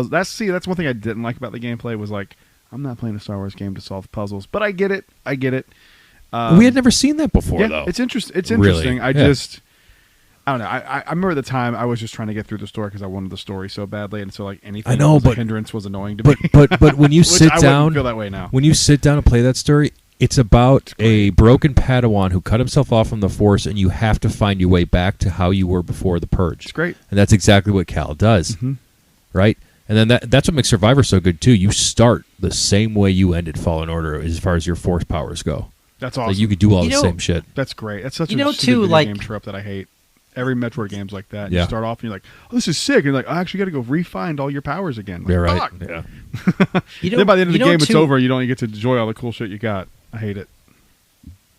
[SPEAKER 3] that's one thing I didn't like about the gameplay was like, I'm not playing a Star Wars game to solve puzzles, but I get it.
[SPEAKER 2] We had never seen that before, though.
[SPEAKER 3] It's interesting. It's
[SPEAKER 2] Really?
[SPEAKER 3] interesting. I don't know. I remember at the time I was just trying to get through the story because I wanted the story so badly, and so like anything
[SPEAKER 2] I know,
[SPEAKER 3] that was
[SPEAKER 2] but-
[SPEAKER 3] a hindrance was annoying to me.
[SPEAKER 2] But when you
[SPEAKER 3] Which
[SPEAKER 2] sit
[SPEAKER 3] I
[SPEAKER 2] down,
[SPEAKER 3] wouldn't feel that way now.
[SPEAKER 2] when you sit down and play that story, it's about a broken Padawan who cut himself off from the Force, and you have to find your way back to how you were before the Purge.
[SPEAKER 3] It's great.
[SPEAKER 2] And that's exactly what Cal does, right? And then that's what makes Survivor so good too. You start the same way you ended Fallen Order as far as your Force powers go.
[SPEAKER 3] That's awesome.
[SPEAKER 2] Like you could do all
[SPEAKER 4] You
[SPEAKER 2] the
[SPEAKER 4] know-
[SPEAKER 2] same shit.
[SPEAKER 3] That's great. That's such
[SPEAKER 4] You
[SPEAKER 3] a
[SPEAKER 4] know,
[SPEAKER 3] stupid
[SPEAKER 4] too,
[SPEAKER 3] video
[SPEAKER 4] like-
[SPEAKER 3] game trope that I hate. Every Metroid game's like that.
[SPEAKER 2] Yeah.
[SPEAKER 3] You start off and you're like, "Oh, this is sick," and you're like, "I actually got to go re-find all your powers again." Like,
[SPEAKER 2] You're right.
[SPEAKER 3] fuck.
[SPEAKER 2] Yeah.
[SPEAKER 3] Then by the end of the game, it's
[SPEAKER 4] too,
[SPEAKER 3] over. You don't get to enjoy all the cool shit you got. I hate it.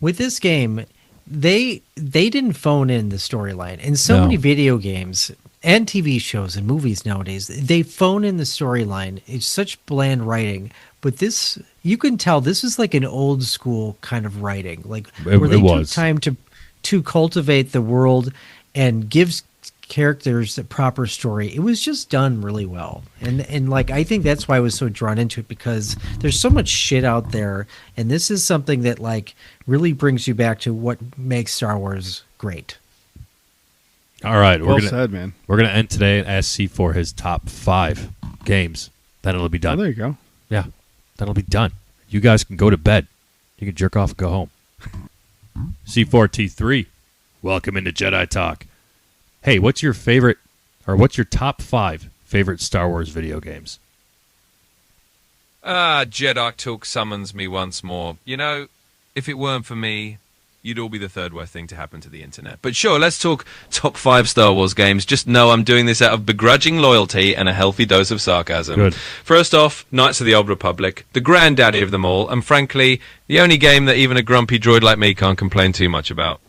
[SPEAKER 4] With this game, they didn't phone in the storyline. In so
[SPEAKER 2] No.
[SPEAKER 4] many video games and TV shows and movies nowadays, they phone in the storyline. It's such bland writing. But this, you can tell this is like an old school kind of writing, like where they took
[SPEAKER 2] was.
[SPEAKER 4] time to cultivate the world and gives characters a proper story. It was just done really well, and like I think that's why I was so drawn into it, because there's so much shit out there, and this is something that like really brings you back to what makes Star Wars great.
[SPEAKER 2] All right,
[SPEAKER 3] Well said, man.
[SPEAKER 2] we're gonna end today and ask C for his top 5 games. Then it'll be
[SPEAKER 3] Oh,
[SPEAKER 2] done.
[SPEAKER 3] there you go.
[SPEAKER 2] Yeah, that'll be done. You guys can go to bed. You can jerk off and go home. C4T3, welcome into Jedi Talk. Hey, what's your favorite, or what's your top 5 favorite Star Wars video games?
[SPEAKER 8] Jedi Talk summons me once more. You know, if it weren't for me, you'd all be the third worst thing to happen to the internet. But sure, let's talk top 5 Star Wars games. Just know I'm doing this out of begrudging loyalty and a healthy dose of sarcasm.
[SPEAKER 2] Good.
[SPEAKER 8] First off, Knights of the Old Republic, the granddaddy of them all, and frankly, the only game that even a grumpy droid like me can't complain too much about.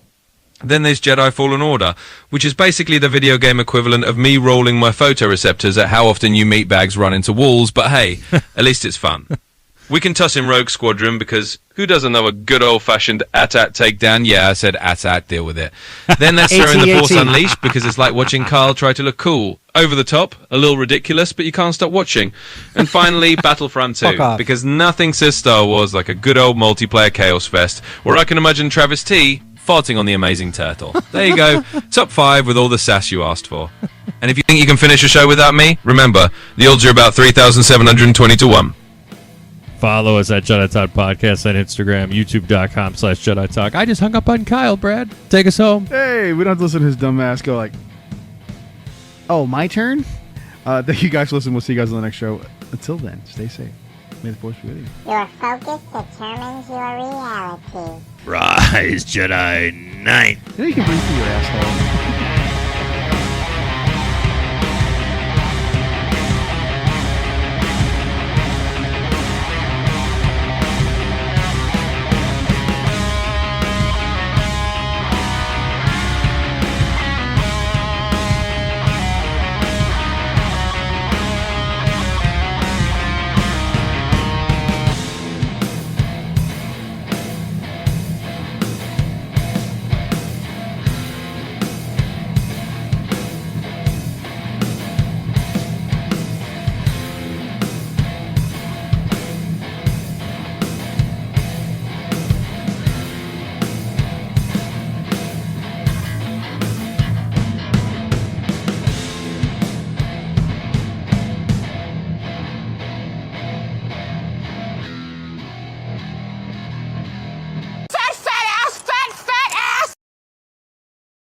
[SPEAKER 8] Then there's Jedi Fallen Order, which is basically the video game equivalent of me rolling my photoreceptors at how often you meatbags run into walls, but hey, at least it's fun. We can toss in Rogue Squadron, because who doesn't know a good old-fashioned AT-AT takedown? Yeah, I said AT-AT, deal with it. Then let's throw in the Force
[SPEAKER 4] AT-AT.
[SPEAKER 8] Unleashed, because it's like watching Carl try to look cool. Over the top, a little ridiculous, but you can't stop watching. And finally, Battlefront 2,
[SPEAKER 4] Fuck off.
[SPEAKER 8] because nothing says Star Wars like a good old multiplayer chaos fest, where I can imagine Travis T farting on the Amazing Turtle. There you go, top 5 with all the sass you asked for. And if you think you can finish a show without me, remember, the odds are about 3,720 to 1.
[SPEAKER 2] Follow us at Jedi Talk Podcast on Instagram, youtube.com/Jedi Talk. I just hung up on Kyle, Brad. Take us home.
[SPEAKER 3] Hey, we don't have to listen to his dumb ass go like, "Oh, my turn." Thank you guys for listening. We'll see you guys on the next show. Until then, stay safe. May the Force be with you.
[SPEAKER 9] Your focus determines your reality.
[SPEAKER 2] Rise, Jedi Knight.
[SPEAKER 3] You know you can breathe through your asshole.